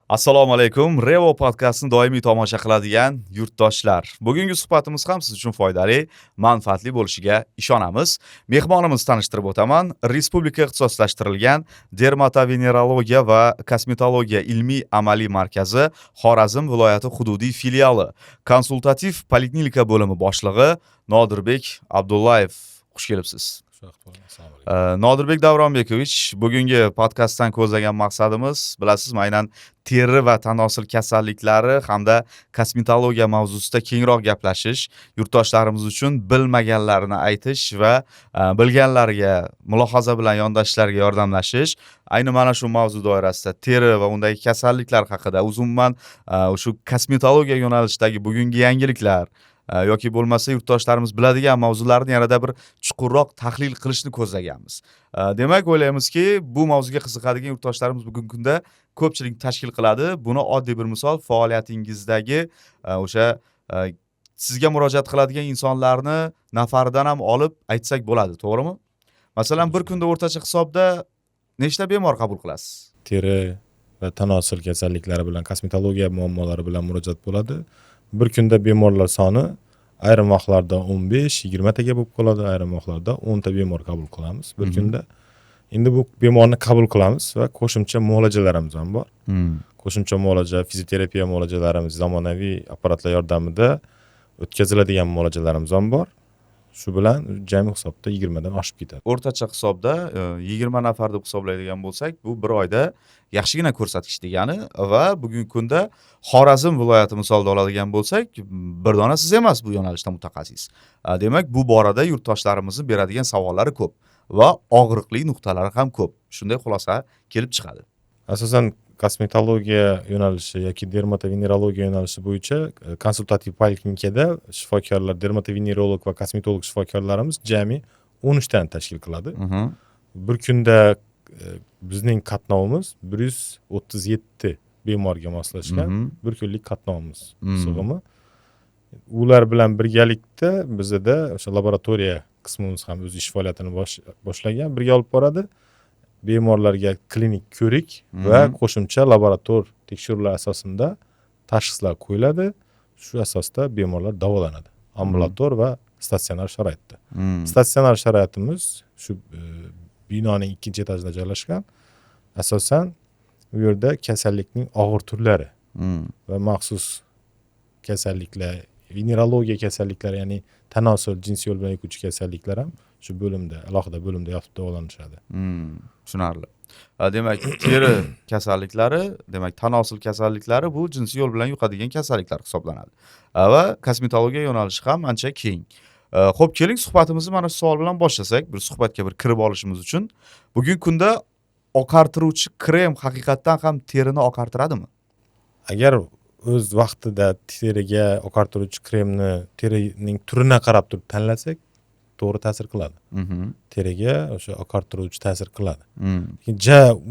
Assalomu alaykum. Revo podkastini doimiy tomosha qiladigan yurtdoshlar. Bugungi suhbatimiz ham siz uchun foydali, manfaatli bo'lishiga ishonamiz. Mehmonimizni tanishtirib o'taman. Respublika ixtisoslashtirilgan dermatovenerologiya va kosmetologiya ilmiy amaliy markazi Xorazm viloyati hududiy filiali konsultativ poliklinika bo'limi boshlig'i Nodirbek Abdullayev. Xush kelibsiz. Nodirbek Davronbekovich, bugungi podkastdan ko'zlagan maqsadimiz, bilasizmi, aynan teri va tanosil kasalliklari hamda kosmetologiya mavzusida kengroq gaplashish, yurtdoshlarimiz uchun bilmaganlarini aytish va bilganlariga mulohaza bilan yondashishlarga yordamlashish. Ayni mana shu mavzu doirasida teri va undagi kasalliklar haqida, umuman shu kosmetologiya yo'nalishidagi bugungi yangiliklar yoki bo'lmasa yurtdoshlarimiz biladigan mavzularni yanada bir chuqurroq tahlil qilishni ko'zlaganmiz. Demak, o'ylaymizki, bu mavzuga qiziqadigan yurtdoshlarimiz bugungi kunda ko'pchilik tashkil qiladi. Buni oddiy bir misol faoliyatingizdagi o'sha sizga murojaat qiladigan insonlarni nafaridan ham olib aytsak bo'ladi, to'g'rimi? Masalan, bir kunda o'rtacha hisobda nechta bemor qabul qilasiz? Teri va tanosil kasalliklari bilan, kosmetologiya muammolari bilan murojaat bo'ladi. Bir kunda bemorlar soni ayrim vaqtlarda 15-20 taga bo'lib qoladi, ayrim vaqtlarda 10 ta bemor qabul qilamiz bir kunda. Endi bu bemorni qabul qilamiz va qo'shimcha muolajalarimiz ham bor. Qo'shimcha muolaja, fizioterapiya muolajalarimiz, zamonaviy apparatlar yordamida o'tkaziladigan muolajalarimiz ham bor. Shu bilan jami hisobda 20 dan oshib ketadi. O'rtacha hisobda 20 nafar deb hisoblaydigan bo'lsak, bu bir oyda yaxshigina ko'rsatkich degani va bugungi kunda Xorazm viloyati misolida oladigan bo'lsak, bir dona siz emas bu yo'nalishda mutaxassis. Demak, bu borada yurtdoshlarimizning beradigan savollari ko'p va og'riqli nuqtalari ham ko'p. Shunday xulosa kelib chiqadi. Asosan kosmetologiya yo'nalishi yoki dermatovenerologiya yo'nalishi bo'yicha konsultativ poliklinikada shifokorlar, dermatovenerolog va kosmetolog shifokorlarimiz jami 13 tani tashkil qiladi. Bir kunda bizning qatnovimiz 137 bemorga moslashgan bir kunlik qatnovimiz sig'imi. Ular bilan birgalikda bizda o'sha laboratoriya qismimiz ham o'z ish faoliyatini boshlagan, birga olib boradi. Bemorlarga klinik ko'rik va qo'shimcha laborator tekshiruvlar asosida tashxislar qo'yiladi. Shu asosda bemorlar davolanadi. Ambulator va statsionar sharoitda. Statsionar sharoitimiz shu binoning 2-etajida joylashgan. Asosan bu yerda kasallikning og'ir turlari va maxsus kasalliklar, venerologiya kasalliklari, ya'ni tanosil jinsiy yo'l bilan yuquvchi kasalliklar ham shu bo'limda, alohida bo'limda yotib davolanishadi. Tushunarli. Demak, teri kasalliklari, demak, tanosil kasalliklari bu jinsiy yo'l bilan yuqadigan kasalliklar hisoblanadi. Va kosmetologiya yo'nalishi ham ancha keng. Xo'p, keling suhbatimizni mana shu savol bilan boshlasak, bir suhbatga bir kirib olishimiz uchun. Bugungi kunda oqartiruvchi krem haqiqatan ham terini oqartiradimi? Agar o'z vaqtida teriga oqartiruvchi kremni terining turini qarab turib tanlasak, to'g'ri ta'sir qiladi. Teriga o'sha oqartiruvchi ta'sir qiladi.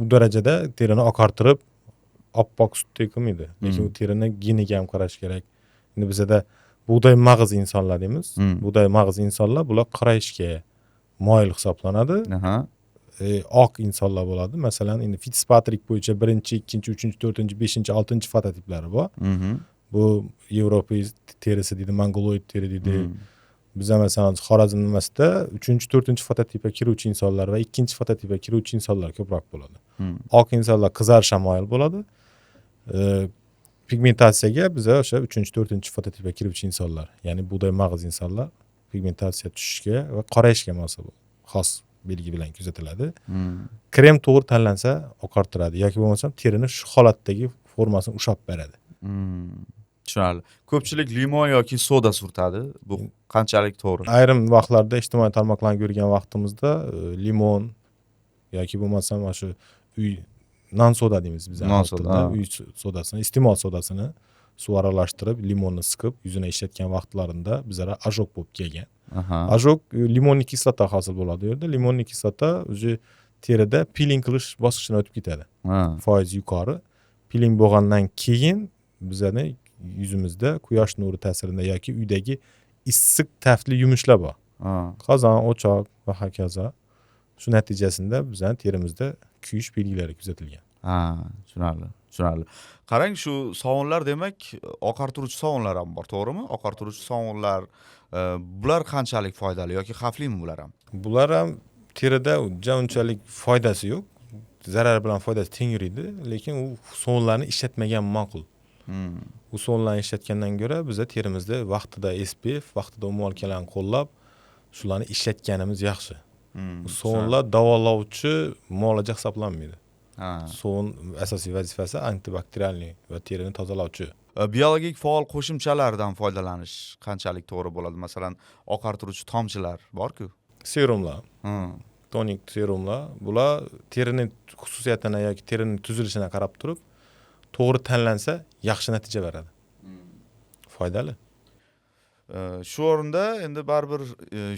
U darajada terini oqartirib oppoq sutdek qilmaydi. Lekin u terini geniga ham qarash kerak. Endi bizda bug'doy mag'iz insonlar deymiz. Bug'doy mag'iz insonlar bular qorayishga moyil hisoblanadi. Oq insonlar bo'ladi. Masalan, endi Fitzpatrick bo'yicha 1-chi, 2-chi, 3-chi, 4-chi, 5-chi, 6-chi fototiplari bor. Bu Yevropa terisi deydi, mongoloid teri deydi. Biz masalan Xorazm nimasida 3-chi, 4-chi fototipga kiruvchi insonlar va 2-chi fototipga kiruvchi insonlar ko'proq bo'ladi. Oq insonlar qizarishga moyil bo'ladi. Pigmentatsiyaga biz o'sha 3-chi, 4-chi fototipga kiruvchi insonlar, ya'ni bug'doy mag'iz insonlar pigmentatsiya tushishga va qorayishga xos belgi bilan kuzatiladi. Krem to'g'ri tanlansa oqartiradi yoki bo'lmasam terini shu holatdagi formasini ushlab beradi. Tushunarli. Ko'pchilik limon yoki soda surtadi. Bu qanchalik to'g'ri? Ayrim vaqtlarda ijtimoiy tarmoqlarni ko'rgan vaqtimizda limon yoki bo'lmasam shu uy non soda deymiz biz. Uy sodasini, iste'mol sodasini suv aralashtirib, limonni siqib yuzini ishlatgan vaqtlarida bizlar ajok bo'lib kelgan. Ajok limonli kislota hosil bo'ladi u yerda. Limonli kislota o'zi terida piling qilish bosqichidan o'tib ketadi. Foiz yuqori. Piling bo'lgandan keyin bizlarni yuzimizda quyosh nuri ta'sirida yoki uydagi issiq taftli yumushlar bor. Qozon, o'choq va hokazo. Shu natijasida bizning terimizda kuyish belgilari kuzatilgan. Tushunarli. Tushunarli. Qarang, shu sovunlar demak, oqartiruvchi sovunlar ham bor, to'g'rimi? Oqartiruvchi sovunlar, bular qanchalik foydali yoki xavflimi bular ham? Bular ham terida unchalik foydasi yo'q. Zarar bilan foydasi teng yuradi, lekin u sovunlarni ishlatmagan ma'qul. U sovunlarni ishlatgandan ko'ra biza terimizda vaqtida SPF, vaqtida muolajalarni qo'llab, shularni ishlatganimiz yaxshi. Bu sovunlar davolovchi muolaja hisoblanmaydi. Sovun asosiy vazifasi antibakterialniy va terini tozalovchi. Biologik faol qo'shimchalardan foydalanish qanchalik to'g'ri bo'ladi? Masalan, oqartiruvchi tomchilar bor-ku. Serumlar, tonik serumlar, bular terining xususiyatini yoki terining tuzilishini qarab turib, to'g'ri tanlansa, yaxshi natija beradi. Foydali. Shu o'rinda endi baribir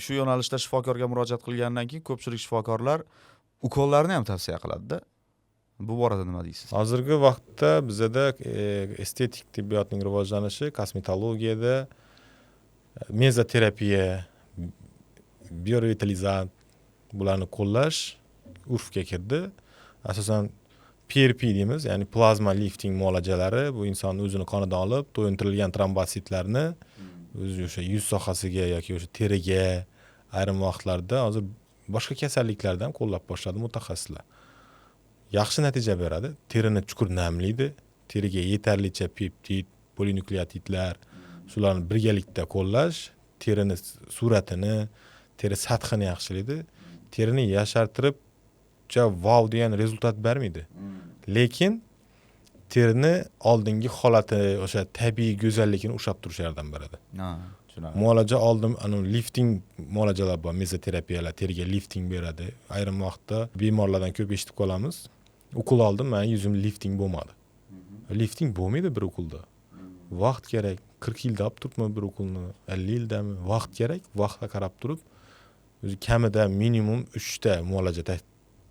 shu yo'nalishda shifokorga murojaat qilgandan keyin ko'pchilik shifokorlar ukollarni ham tavsiya qiladi-da. Bu borada nima deysiz? Hozirgi vaqtda bizada estetik tibbiyotning rivojlanishi, kosmetologiyada mezoterapiya, biorevitalizat bularni qo'llash urfga kirdi. Asosan PRP deymiz, ya'ni plazma lifting muolajalari, bu insonning o'zini qonidan olib, to'yintirilgan trombositlarni o'sha yuz sohasiga yoki o'sha teriga ayrim vaqtlarda hozir boshqa kasalliklarda ham qo'llab boshladi mutaxassislar. Yaxshi natija beradi. Terini chuqur namlaydi. Teriga yetarlicha peptid, polinukleotidlar, shularni birgalikda qo'llash terini suratini, teri sathini yaxshilaydi. Terini yashartirib, wow degan rezultat bermaydi. Lekin terini oldingi holati, o'sha tabiiy go'zalligini ushlab turishga yordam beradi. Muolaja oldim, lifting muolajalar bor, mezoterapiyalar teriga lifting beradi. Ayrim vaqtda bemorlardan ko'p eshitib qolamiz. Ukol oldim, men yuzim lifting bo'lmadi. Lifting bo'lmaydi bir ukulda. Vaqt kerak. 40 yilda olib turibmi bir ukulni, 50 yildami? Vaqt kerak. Vaqtga qarab turib, o'zi kamida minimum 3 ta muolaja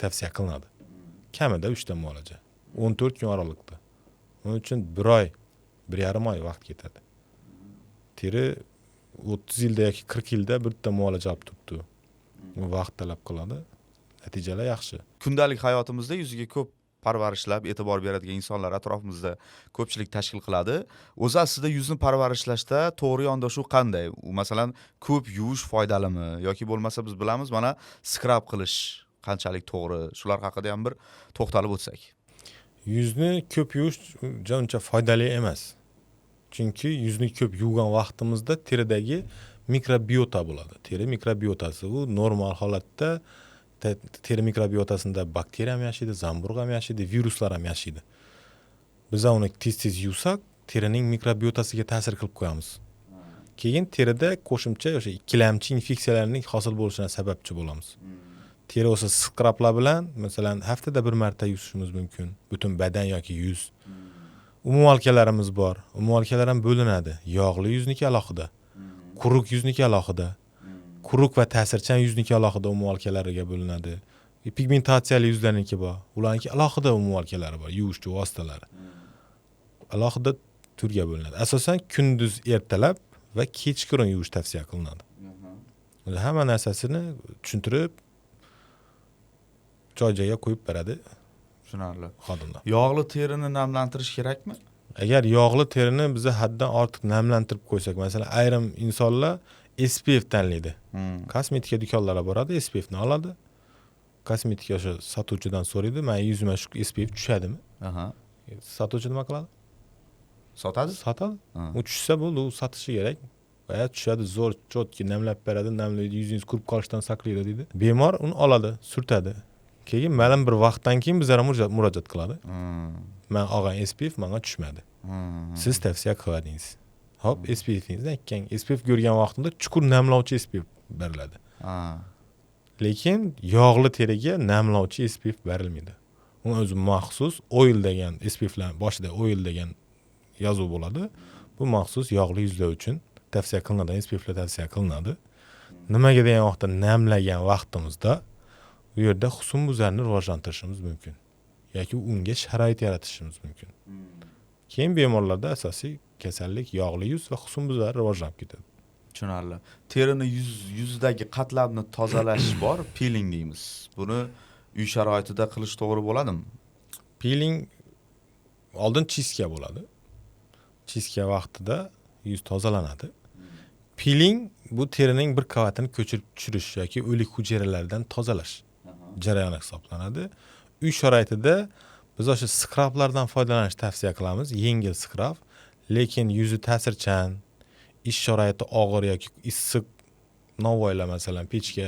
tavsiya qilinadi. Kamida 3 ta muolaja. 14 kun oralikda. Uning uchun 1 oy, 1,5 oy vaqt ketadi. Teri 30 yilda yoki 40 yilda bitta muolaja olib turibdi. Vaqt talab qiladi. Natijalar yaxshi. Kundalik hayotimizda yuziga ko'p parvarishlab e'tibor beradigan insonlar atrofimizda ko'pchilik tashkil qiladi. O'zi aslida yuzni parvarishlashda to'g'ri yondashuv qanday? Masalan, ko'p yuvish foydalimi yoki bo'lmasa biz bilamiz, mana skrab qilish qanchalik to'g'ri? Shular haqida ham bir to'xtalib o'tsak. Yuzni ko'p yuvish uncha foydali emas. Chunki yuzni ko'p yuvgan vaqtimizda teridagi mikrobiota bo'ladi. Teri mikrobiotasi u normal holatda teri mikrobiotasida bakteriya ham yashaydi, zamburug' ham yashaydi, viruslar ham yashaydi. Biz uni tez-tez yuvsak, terining mikrobiotasiga ta'sir qilib qo'yamiz. Keyin terida qo'shimcha o'sha ikkilamchi infeksiyalarning hosil bo'lishiga sababchi bo'lamiz. Teri o'sha skrablar bilan, masalan, haftada bir marta yuvishimiz mumkin, butun badan yoki yuz. Muolajalarimiz bor. Muolajalar ham bo'linadi. Yog'li yuzniki alohida, quruq yuzniki alohida. Quruq va ta'sirchan yuzniki alohida muolajalariga bo'linadi. Pigmentatsiyali yuzlarniki bor. Ularniki alohida muolajalari bor, yuvishchi vositalari. Alohida turga bo'linadi. Asosan kunduz ertalab va kechqurun yuvish tavsiya qilinadi. Hamma narsasini tushuntirib joy-joyga qo'yib beradi. Tushunarli. Xodimlar. Yog'li terini namlantirish kerakmi? Agar yog'li terini biz haddan ortiq namlantirib qo'ysak, masalan, ayrim insonlar SPF tanlaydi. Kosmetika do'konlariga boradi, SPF ni oladi. Kosmetika o'sha sotuvchidan so'raydi, "Men yuzimga shu SPF tushadimi?" Sotuvchi nima qiladi? Sotadi? Sotadi. U tushsa bo'ldi, u sotishi kerak. Va tushadi, zo'r, chotki namlab beradi, namlaydi, yuzingiz qurib qolishdan saqlaydi deydi. Bemor uni oladi, surtadi. Keyin ma'lum bir vaqtdan keyin bizlarga murojaat qiladi. Men olgan SPF menga tushmadi. Siz tavsiya qiladingiz. Hop, SPF'ingizni aytgan. SPF ko'rgan vaqtimda chuqur namlovchi SPF beriladi. Lekin yog'li teriga namlovchi SPF berilmaydi. Uni o'zi maxsus oil degan SPFlar boshida oil degan yozuv bo'ladi. Bu maxsus yog'li yuzlar uchun tavsiya qilinadi, SPFlar tavsiya qilinadi. Nimaga degan vaqtda namlagan vaqtimizda u yerda husnbuzarni rivojlantirishimiz mumkin yoki unga sharoit yaratishimiz mumkin. Keyin bemorlarda asosiy kasallik yog'li yuz va husnbuzar rivojlanib ketadi. Tushunarli. Terini yuzidagi qatlamni tozalash bor, peeling deymiz. Buni uy sharoitida qilish to'g'ri bo'ladimi? Peeling oldin chistka bo'ladi. Chistka vaqtida yuz tozalanadi. Peeling bu terining bir qavatini ko'chirib tushirish yoki o'lik hujayralardan tozalash jarayoni hisoblanadi. Uy sharoitida biz o'sha skrablardan foydalanishni tavsiya qilamiz. Yengil skrab, lekin yuzi ta'sirchan, ish sharoiti og'ir yoki issiq novvoylar masalan pechga,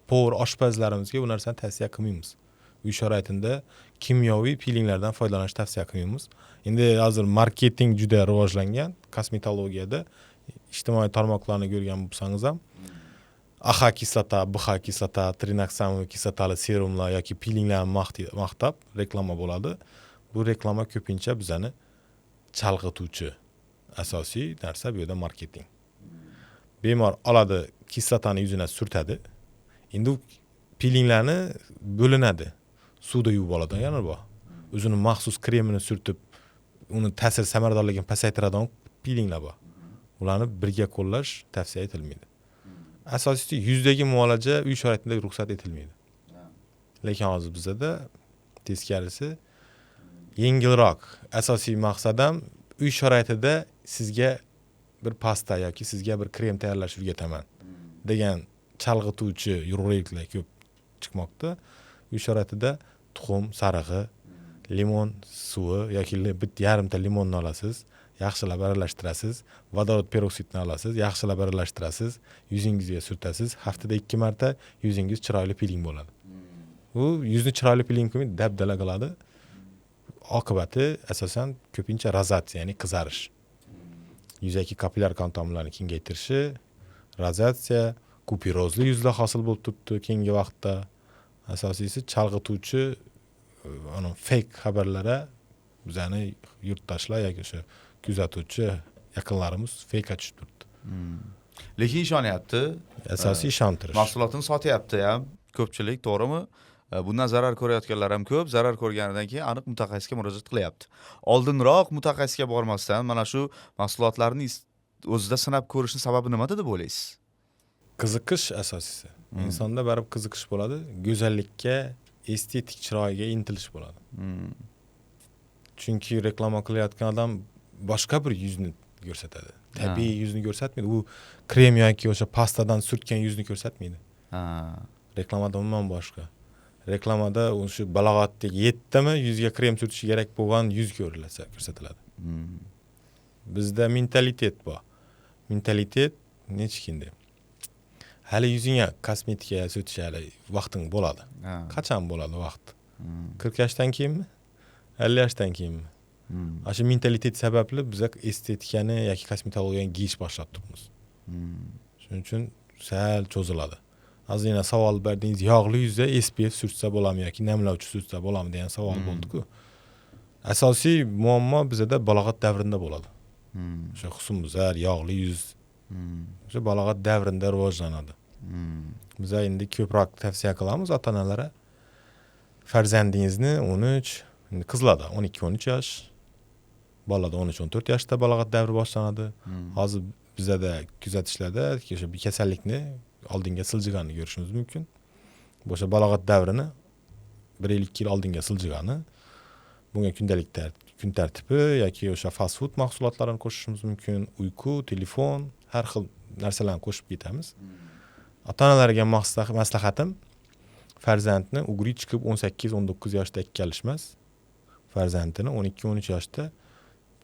povur oshpazlarimizga bu narsani tavsiya qilmaymiz. Uy sharoitida kimyoviy peelinglardan foydalanishni tavsiya qilmaymiz. Endi hozir marketing juda rivojlangan, kosmetologiyada ijtimoiy tarmoqlarni ko'rgan bo'lsangiz ham AHA kislota, BH kislota, trinoksamoviy kislotali serumlar yoki peelinglarni maqtab reklama bo'ladi. Bu reklama ko'pincha bizani chalg'ituvchi asosiy narsa bu yerda marketing. Bemor oladi, kislotani yuzina surtadi. Endi u peelinglarni bo'linadi. Suvda yuvib oladi, yana bu. O'zini maxsus kremini surtib, uni ta'sir samaradorligini pasaytiradigan peelinglar bor. Ularni birga qo'llash tavsiya etilmaydi. Asosiysi yuzdagi muolaja uy sharoitida ruxsat etilmaydi. Lekin hozir bizda teskarisi yengilroq. Asosiy maqsadim uy sharoitida sizga bir pasta yoki sizga bir krem tayyorlash o'rgataman degan chalg'ituvchi roliklar ko'p chiqmoqda. Uy sharoitida tuxum, sarig'i, limon suvi yoki yarimta limonni olasiz, yaxshilab aralashtirasiz, vodorod peroksidini olasiz, yaxshilab aralashtirasiz, yuzingizga surtasiz, haftada 2 marta yuzingiz chiroyli peeling bo'ladi. U yuzni chiroyli peeling qilmaydi, dabdala qiladi. Oqibati asosan ko'pincha rozatsiya, ya'ni qizarish. Yuzdagi kapillyar qon tomirlarini kengaytirishi, rozatsiya, kupirozli yuzlar hosil bo'lib turibdi keyingi vaqtda. Asosiysi chalg'ituvchi fake xabarlara bizani yurtdoshlar yoki o'sha kuzatuvchi yaqinlarimiz fake tushib turibdi. Lekin ishonyapti. Asosiy ishontirish. Mahsulotini sotyapti ham ko'pchilik, to'g'rimi? Bundan zarar ko'rayotganlar ham ko'p. Zarar ko'rganidan keyin aniq mutaxassisga murojaat qilyapti. Oldinroq mutaxassisga bormasdan mana shu mahsulotlarni o'zida sinab ko'rishning sababi nimada deb o'ylaysiz? Qiziqish asosiysi. Insonda baribir qiziqish bo'ladi, go'zallikka, estetik chiroyga intilish bo'ladi. Chunki reklama qilayotgan odam boshqa bir yuzni ko'rsatadi. Tabiiy yuzni ko'rsatmaydi. U krem yoki o'sha pastadan surtgan yuzni ko'rsatmaydi. Reklamada umuman boshqa. Reklamada o'sha balog'atga yetdimi yuzga krem surtish kerak bo'lgan yuz ko'rsatiladi. Bizda mentalitet bor. Mentalitet nechkinda? Hali yuzingga kosmetika surtish hali vaqting bo'ladi. Qachon bo'ladi vaqt? 40 yoshdan keyinmi? 50 yoshdan keyinmi? O'sha mentalitet sababli biz estetikani yoki kosmetologiyani giyish boshlab turibmiz. Shuning uchun sal cho'ziladi. Ozgina savol berdingiz, yog'li yuzda SPF surtsa bo'ladimi yoki namlovchi surtsa bo'ladimi degan savol bo'ldi-ku. Asosiy muammo bizda balog'at davrida bo'ladi. O'sha husnbuzar, yog'li yuz o'sha balog'at davrida rivojlanadi. Biz endi ko'proq tavsiya qilamiz ota-onalarga farzandingizni 13, endi qizlarda 12-13 yosh, bolada 13-14 yoshda balog'at davri boshlanadi. Hozir bizda kuzatishlarda o'sha bir kasallikni oldinga siljig'anini ko'rishimiz mumkin. O'sha balog'at davrini 1-2 yil oldinga siljig'ani. Bunga kundalik kun tartibi yoki o'sha fast food mahsulotlarini qo'shishimiz mumkin, uyqu, telefon, har xil narsalarni qo'shib ketamiz. Ota-onalarga maslahatim farzandni ugri chiqib 18-19 yoshda ikkalish farzandini 12-13 yoshda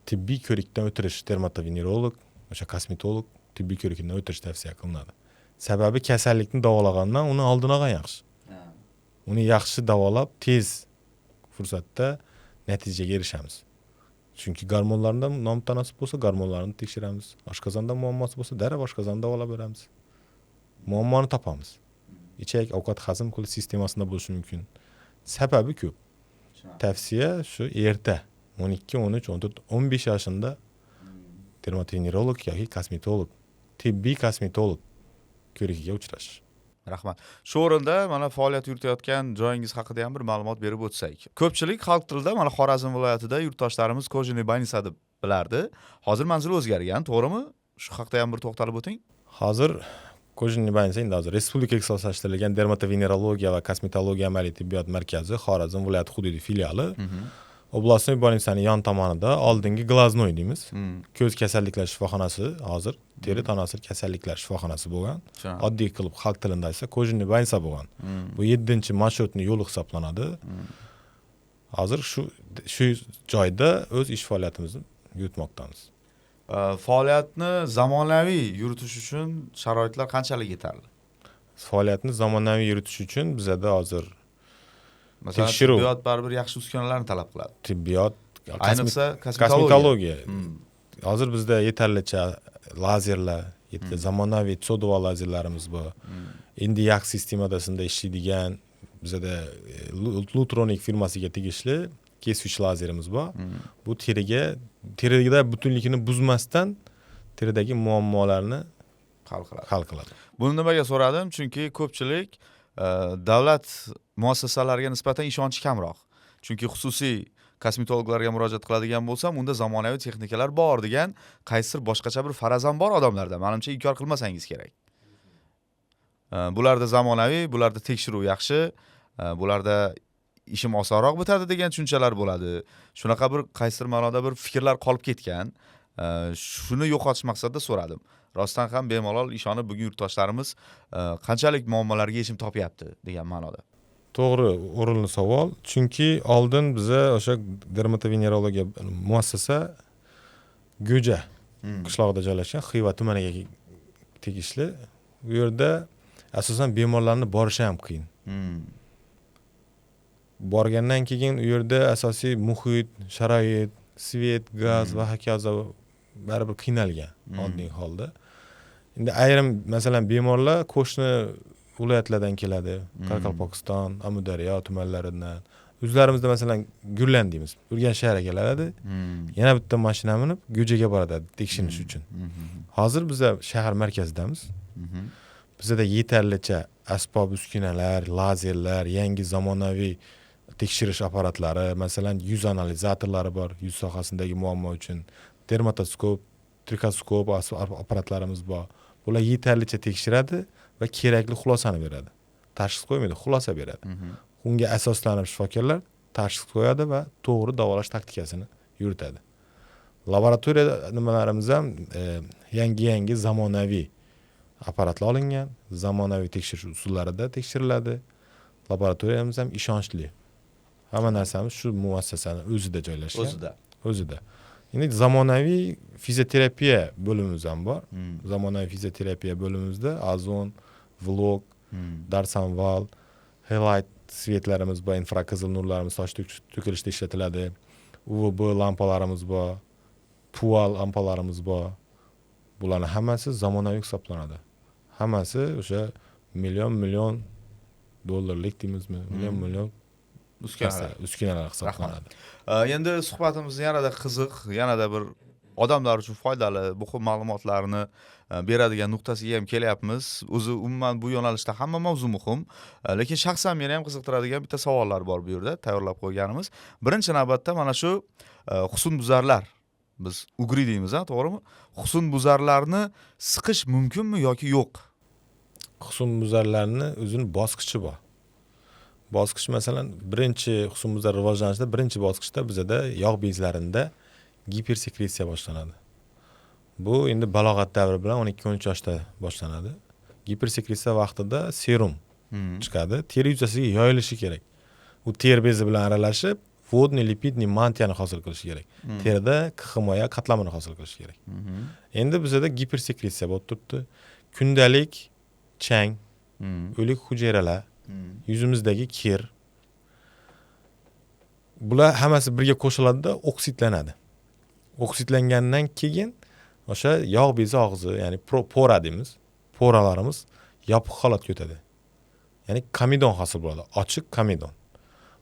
tibbiy ko'rikdan o'tirish, dermatovenerolog, o'sha kosmetolog tibbiy ko'rikdan o'tirish tavsiya qilinadi. Sababi kasallikni davolagandan uni oldini olgan yaxshi. Uni yaxshi davolab, tez fursatda natijaga erishamiz. Chunki gormonlarida nomutanosib bo'lsa, gormonlarni tekshiramiz. Oshqozonda muammosi bo'lsa, darrov oshqozonni davolab beramiz. Muammoni topamiz. Ichak, ovqat hazm qilish sistemasida bo'lishi mumkin. Sababi ko'p. Tavsiya shu erta 12, 13, 14, 15 yoshida dermatovenerolog yoki kosmetolog, tibbiy kosmetolog ko'rigiga uchrash. Rahmat. Shu o'rinda mana faoliyat yuritayotgan joyingiz haqida ham bir ma'lumot berib o'tsak. Ko'pchilik xalq tilida mana Xorazm viloyatida yurtdoshlarimiz Kojiniy Banisa deb bilardi. Hozir manzil o'zgargan, to'g'rimi? Shu haqda ham bir to'xtalib o'ting. Hozir Kojiniy Banisa endi hozir Respublikaga ixtisoslashtirilgan dermatovenerologiya va kosmetologiya amaliy tibbiyot markazi Xorazm viloyati hududiy filiali. Oblastnoy больницаning yon tomonida oldingi glaznoy deymiz. Hmm. Ko'z kasalliklar shifoxonasi hozir teri tanasir kasalliklar shifoxonasi bo'lgan. Tushunarli. Oddiy qilib xalq tilida aytsa kojinniy больница bo'lgan. Bu 7-marshrutni yo'li hisoblanadi. Hozir shu joyda o'z ish faoliyatimizni yuritmoqdamiz. Faoliyatni zamonaviy yuritish uchun sharoitlar qanchalik yetarli? Faoliyatni zamonaviy yuritish uchun bizada hozir Masalan, Tekshiruv. tibbiyot baribir yaxshi uskunalarni talab qiladi. tibbiyot, Ayniqsa kosmetologiya. Hmm. Hozir bizda yetarlicha lazerlar, zamonaviy so'dova lazerlarimiz bor. Endi Yax sistemadasida ishlaydigan bizada Lutronic firmasiga tegishli kesuvchi lazerimiz bor. Bu terida butunligini buzmasdan teridagi muammolarni hal qiladi. hal qiladi. Buni nimaga so'radim? Chunki ko'pchilik davlat muassasalariga nisbatan ishonchi kamroq. Chunki xususiy kosmetologlarga murojaat qiladigan bo'lsam, unda zamonaviy texnikalar bor degan qaysidir boshqacha bir farazan bor odamlarda. Menimcha inkor qilmasangiz kerak. Bularda zamonaviy, bularda tekshiruv yaxshi, bularda ishim osonroq bitadi degan tushunchalar bo'ladi. Shunaqa bir qaysidir ma'noda bir fikrlar qolib ketgan. Shuni yo'qotish maqsadida so'radim. Rostdan ham bemalol ishonib bugun yurtdoshlarimiz qanchalik muammolarga yechim topyapti degan ma'noda. To'g'ri, o'rinli savol. Chunki oldin biza o'sha dermatovenerologiya muassasa Go'ja qishlog'ida joylashgan, Xiva tumaniga tegishli. Bu yerda asosan bemorlarni borishi ham qiyin. Borgandan keyin u yerda asosiy muhit, sharoit, svet, gaz va hokazo baribir qiynalgan oddiy holda. Endi ayrim masalan bemorlar qo'shni viloyatlardan keladi. Qoraqalpog'iston, Amudaryo tumanlaridan. O'zlarimizda masalan Gurlan deymiz. Urgan shaharga keladi. Yana bitta mashina minib Go'jaga boradi tekshirish uchun. Hozir biz shahar markazidamiz. Bizda yetarlicha asbob uskunalar, lazerlar, yangi zamonaviy tekshirish apparatlari, masalan yuz analizatorlari bor, yuz sohasidagi muammo uchun. Dermatoskop, trikoskop apparatlarimiz bor. Bular yetarlicha tekshiradi va kerakli xulosani beradi. Tashxis qo'ymaydi, xulosa beradi. Unga asoslanib shifokorlar tashxis qo'yadi va to'g'ri davolash taktikasini yuritadi. Laboratoriya nimalarimiz ham yangi zamonaviy apparatlar olingan, zamonaviy tekshirish usullarida tekshiriladi. Laboratoriyamiz ham ishonchli. Hamma narsamiz shu muassasani o'zida joylashgan. O'zida. Endi zamonaviy fizioterapiya bo'limimiz ham bor. Zamonaviy fizioterapiya bo'limimizda ozon, vlog, darsanval, highlight svetlarimiz bor, infraqizil nurlarimiz soch to'kilishda ishlatiladi. UVB lampalarimiz bor, tuval lampalarimiz bor. Bularning hammasi zamonaviy hisoblanadi. Hammasi o'sha million dollarlik deymizmi? Million uskunalar hisoblanadi. Endi suhbatimiz yanada qiziq, yanada bir odamlar uchun foydali, muhim ma'lumotlarni beradigan nuqtasiga ham kelyapmiz. O'zi umuman bu yo'nalishda hamma mavzu muhim, lekin shaxsan meni ham qiziqtiradigan bitta savollar bor bu yerda tayyorlab qo'yganimiz. Birinchi navbatda mana shu husnbuzarlar, biz ugri deymiz, to'g'rimi? Husnbuzarlarni siqish mumkinmi yoki yo'q? Husnbuzarlarni o'zini bosqichi bor. Bosqich masalan birinchi husnbuzar rivojlanishida birinchi bosqichda bizada yog' bezlarida gipersekresiya boshlanadi. Bu endi balog'at davri bilan 12-13 yoshda boshlanadi. Gipersekresiya vaqtida serum chiqadi, teri yuzasiga yoyilishi kerak. U ter bezi bilan aralashib, vodniy lipidniy mantiyani hosil qilishi kerak. Terida himoya qatlamini hosil qilishi kerak. Endi bizada gipersekresiya bo'lib turibdi. Kundalik chang, o'lik hujayralar, yuzimizdagi kir, bular hammasi birga qo'shiladi-da, oksidlanadi. Oksidlangandan keyin o'sha yog' bezi og'zi, ya'ni pora deymiz, poralarimiz yopiq holatga o'tadi. Ya'ni komedon hosil bo'ladi, ochiq komedon.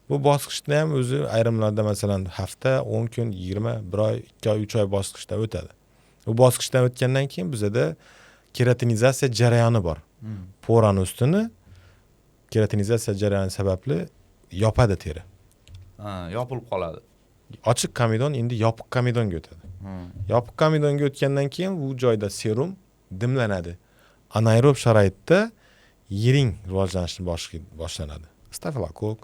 Bu bosqichda ham o'zi ayrimlarda masalan hafta, 10 kun, 20, 1 oy, 2 oy, 3 oy bosqichdan o'tadi. Bu bosqichdan o'tgandan keyin bizada keratinizatsiya jarayoni bor. Porani ustini keratinizatsiya jarayoni sababli yopadi teri. Yopilib qoladi. Ochiq komedon endi yopiq komedonga o'tadi. Yopiq komedonga o'tgandan keyin bu joyda serum dimlanadi. Anaerob sharoitda yiring rivojlanishni boshlanadi. Stafilokok,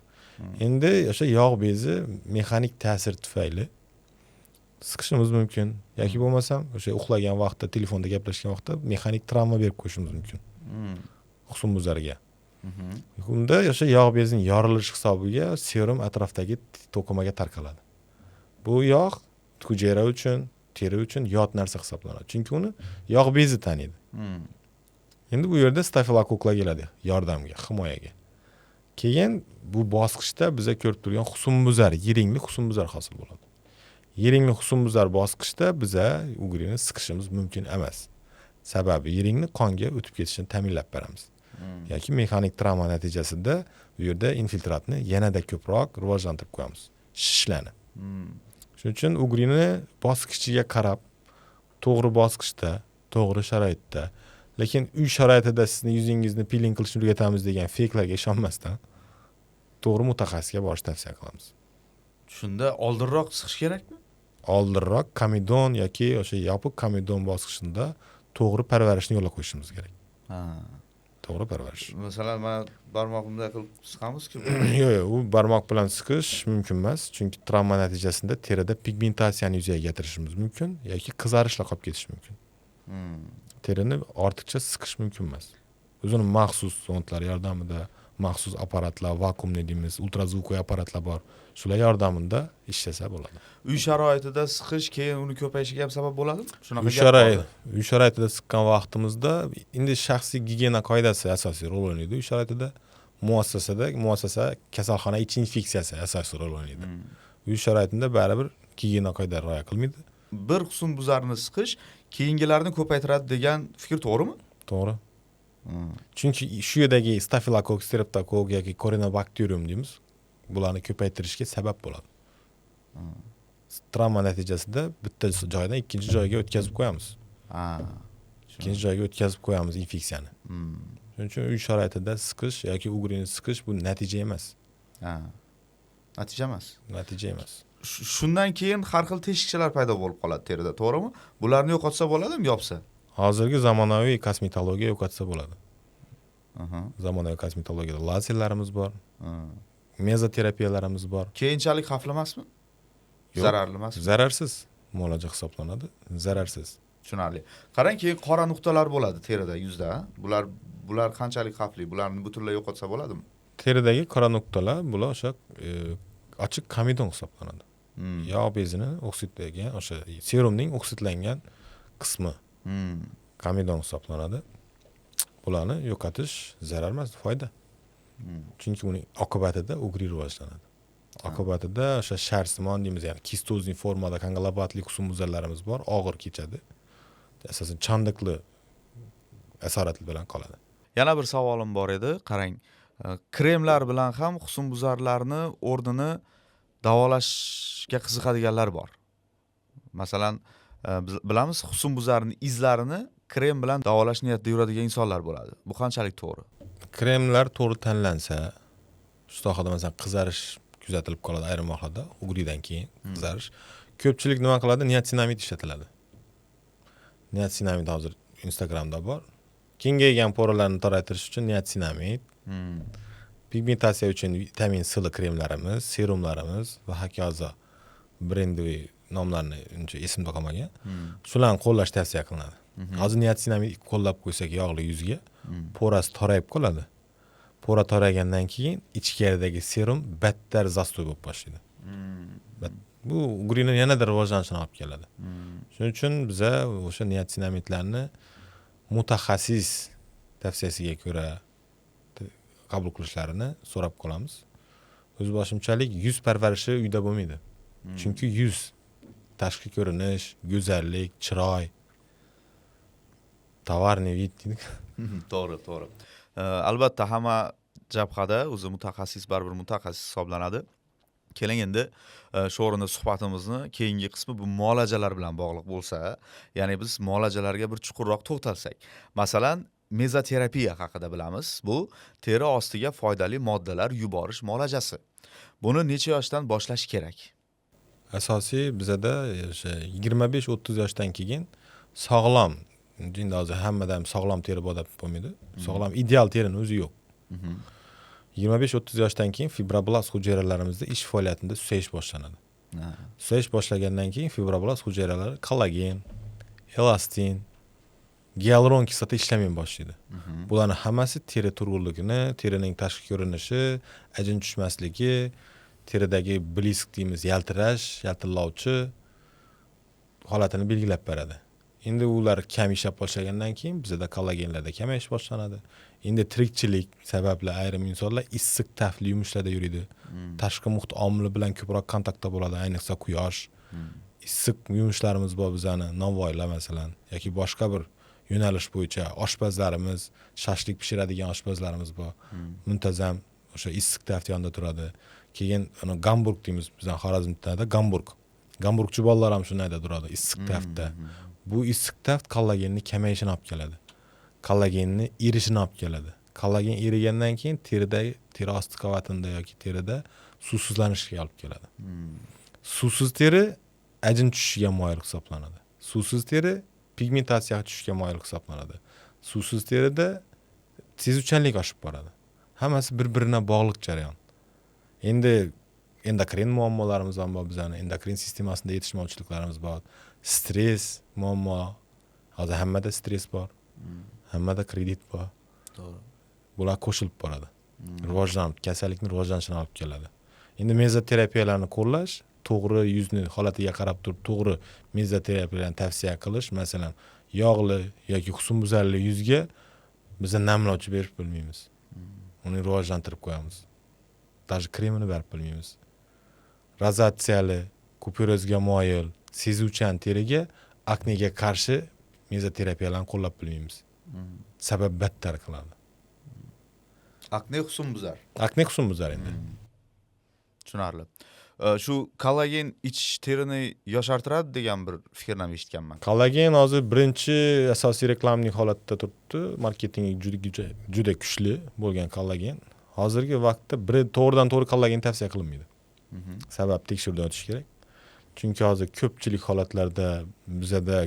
Endi o'sha yog' bezi mexanik ta'sir tufayli siqishimiz mumkin yoki bo'lmasam o'sha uxlagan vaqtda telefonda gaplashgan vaqtda mexanik travma berib qo'yishimiz mumkin husnbuzarga. Unda o'sha yog' bezining yorilish hisobiga serum atrofdagi to'qimaga tarqaladi. Bu yog' hujayra uchun, teri uchun yot narsa hisoblanadi. Chunki uni yog' bezi taniydi. Endi bu yerda stafilokoklar keladi yordamga, himoyaga. Keyin bu bosqichda biza ko'rib turgan husnbuzar, yiringli husnbuzar hosil bo'ladi. Yiringli husnbuzar bosqichda biza ugrini siqishimiz mumkin emas. Sababi yiringni qonga o'tib ketishini ta'minlab beramiz. Yoki mexanik travma natijasida bu yerda infiltratni yanada ko'proq rivojlantirib qo'yamiz. Shishlanib. Shuning uchun ugrini bosqichiga qarab, to'g'ri bosqichda, to'g'ri sharoitda, lekin uy sharoitida sizni yuzingizni piling qilishni o'rgatamiz degan feyklarga ishonmasdan to'g'ri mutaxassisga borishni tavsiya qilamiz. Shunda oldinroq siqish kerakmi? Oldinroq komedon yoki o'sha yopiq komedon bosqichida to'g'ri parvarishni yo'lga qo'yishimiz kerak. To'g'ri parvarish. Masalan, men barmog'imda qilib siqamizki. Yo'q, u barmoq bilan siqish mumkin emas, chunki travma natijasida terida pigmentatsiyani yuzaga keltirishimiz mumkin yoki qizarishlar qolib ketishi mumkin. Terini ortiqcha siqish mumkin emas. O'zining maxsus so'ntlar yordamida, maxsus apparatlar, vakuum deymiz, ultrazvukovoy apparatlar bor. Shular yordamida ishlasa bo'ladi. Uy sharoitida siqish keyin uni ko'payishiga ham sabab bo'ladimi? Shunaqa Uy sharoitida siqqan vaqtimizda endi shaxsiy gigiyena qoidasi asosiy rol o'ynaydi. Uy sharoitida muassasa kasalxona ichi infeksiyasi asosiy rol o'ynaydi. Uy sharoitida baribir gigiyena qoidalariga rioya qilmaydi. Bir husnbuzarni siqish keyingilarni ko'paytiradi degan fikr to'g'rimi? To'g'ri. Chunki shu yerdagi stafilokok, streptokok yoki korinobakterium deymiz, bularni ko'paytirishga sabab bo'ladi. Travma natijasida bitta joydan ikkinchi joyga o'tkazib qo'yamiz. Ikkinchi joyga o'tkazib qo'yamiz infeksiyani. Shuning uchun uy sharoitida siqish yoki ugrini siqish bu natija emas. Natija emas. Natija emas. Shundan keyin har xil teshikchalar paydo bo'lib qoladi terida, to'g'rimi? Bularni yo'qotsa bo'ladimi, yopsa? Hozirgi zamonaviy kosmetologiya yo'qotsa bo'ladi. Zamonaviy kosmetologiyada lazerlarimiz bor. Mezoterapiyalarimiz bor. Keyinchalik xavfli emasmi? Zararli emasmi? Zararsiz muolaja hisoblanadi, zararsiz. Tushunarli. Qarang, keyin qora nuqtalar bo'ladi terida, yuzda. Bular qanchalik xavfli? Bularni butunlay yo'qotsa bo'ladimi? Teridagi qora nuqtalar bular o'sha ochiq komedon hisoblanadi. Yog' bezini oksidlagan, o'sha serumning oksidlangan qismi komedon hisoblanadi. Bularni yo'qotish zarar emas, foyda. Chunki uning oqibatida ugri rivojlanadi. Oqibatida o'sha sharsimon deymiz, ya'ni kistozning formada konglobatli husnbuzarlarimiz bor, og'ir kechadi. Asosan chandiqli asoratli bilan qoladi. Yana bir savolim bor edi. Qarang, kremlar bilan ham husnbuzarlarni o'rnini davolashga qiziqadiganlar bor. Masalan, biz bilamiz, husnbuzarning izlarini krem bilan davolash niyatida yuradigan insonlar bo'ladi. Bu qanchalik to'g'ri? Kremlar to'g'ri tanlansa, shu sohada masalan qizarish kuzatilib qoladi ayrim vaqtlarda, ugridan keyin qizarish. Ko'pchilik nima qiladi? Niasinamid ishlatiladi. Niasinamid hozir Instagramda bor. Kengaygan poralarni toraytirish uchun niasinamid, pigmentatsiya uchun vitamin C kremlarimiz, serumlarimiz va hokazo brendoviy nomlarni uncha esimda qolmagan. Shularni qo'llash tavsiya qilinadi. Hozir niasinamid qo'llab qo'ysak yog'li yuzga, porasi torayib qoladi. Pora toragandan keyin ichkaridagi serum battar zastoy bo'lib boshlaydi. Bu ugrini yanada rivojlanishini olib keladi. Shuning uchun biza o'sha niasinamidlarni mutaxassis tavsiyasiga ko'ra qabul qilishlarini so'rab qolamiz. O'zboshimchalik yuz parvarishi uyda bo'lmaydi. Chunki yuz tashqi ko'rinish, go'zallik, chiroy, tovarniy vid. To'g'ri. Albatta hamma jabhada o'zi mutaxassis baribir mutaxassis hisoblanadi. Keling endi shu o'rinda suhbatimizni keyingi qismi bu muolajalar bilan bog'liq bo'lsa, ya'ni biz muolajalarga bir chuqurroq to'xtalsak. Masalan, mezoterapiya haqida bilamiz. Bu teri ostiga foydali moddalar yuborish muolajasi. Buni necha yoshdan boshlash kerak? Asosiy bizada o'sha 25-30 yoshdan keyin sog'lom, endi hozir hammadan sog'lom teri bor deb bo'lmaydi. Sog'lom ideal terining o'zi yo'q. 25-30 yoshdan keyin fibroblast hujayralarimizda ish faoliyatida susayish boshlanadi. Susayish boshlagandan keyin fibroblast hujayralari kollagen, elastin, gialuron kislota ishlamay boshlaydi. Bularning hammasi teri turg'unligini, terining tashqi ko'rinishi, ajin tushmasligi, teridagi blisk deymiz, yaltillovchi holatini belgilab beradi. Endi ular kam ishlab boshlagandan keyin bizda kollagenlarda kamayish boshlanadi. Endi tirikchilik sababli ayrim insonlar issiq tafli yumushlarda yuradi. Tashqi muhit omili bilan ko'proq kontaktda bo'ladi, ayniqsa quyosh. Issiq yumushlarimiz bor bizani, novvoylar masalan, yoki boshqa bir yo'nalish bo'yicha oshpazlarimiz, shashlik pishiradigan oshpazlarimiz bor. Muntazam o'sha issiq taft yonida turadi. Keyin uni gamburg deymiz, bizning Xorazmda gamburg. Gamburgchi bolalar ham shundayda turadi, issiq taftda. Bu issiq taft kollagenni kamayishini olib keladi. Kollagenni erishini olib keladi. Kollagen erigandan keyin teri osti qavatida yoki terida suvsizlanishga olib keladi. Suvsiz teri ajin tushishiga moyil hisoblanadi. Suvsiz teri pigmentatsiyaga tushishga moyil hisoblanadi. Suvsiz terida sezuvchanlik oshib boradi. Hammasi bir-biriga bog'liq jarayon. Endi endokrin muammolarimiz ham bor bizning, endokrin sistemasida yetishmovchiliklarimiz bor. Stress muammo. Hozir hammada stress bor. Hammada kredit bor. To'g'ri. Bular qo'shilib boradi. Rivojlanib, kasallikning rivojlanishini olib keladi. Endi mezoterapiyalarni qo'llash, to'g'ri yuzni holatiga qarab turib, to'g'ri mezoterapiyalarni tavsiya qilish, masalan, yog'li yoki husnbuzarli yuzga biz namlovchi berib bilmaymiz. Uni rivojlantirib qo'yamiz. Даже kremini berib bilmaymiz. Rozatsiyali, kupirozga moyil, sezuvchan teriga aknega qarshi mezoterapiyalarni qo'llab bilmaymiz. Sabab battar qiladi. Akne husnbuzar. Akne husnbuzar endi. Tushunarli. Shu kollagen ichish terini yoshartiradi degan bir fikrni eshitganman. Kollagen hozir birinchi asosiy reklamning holatida turibdi. Marketing juda kuchli bo'lgan kollagen. Hozirgi vaqtda to'g'ridan to'g'ri kollagen tavsiya qilinmaydi. Sabab tekshiruvdan o'tish kerak. Chunki hozir ko'pchilik holatlarda bizda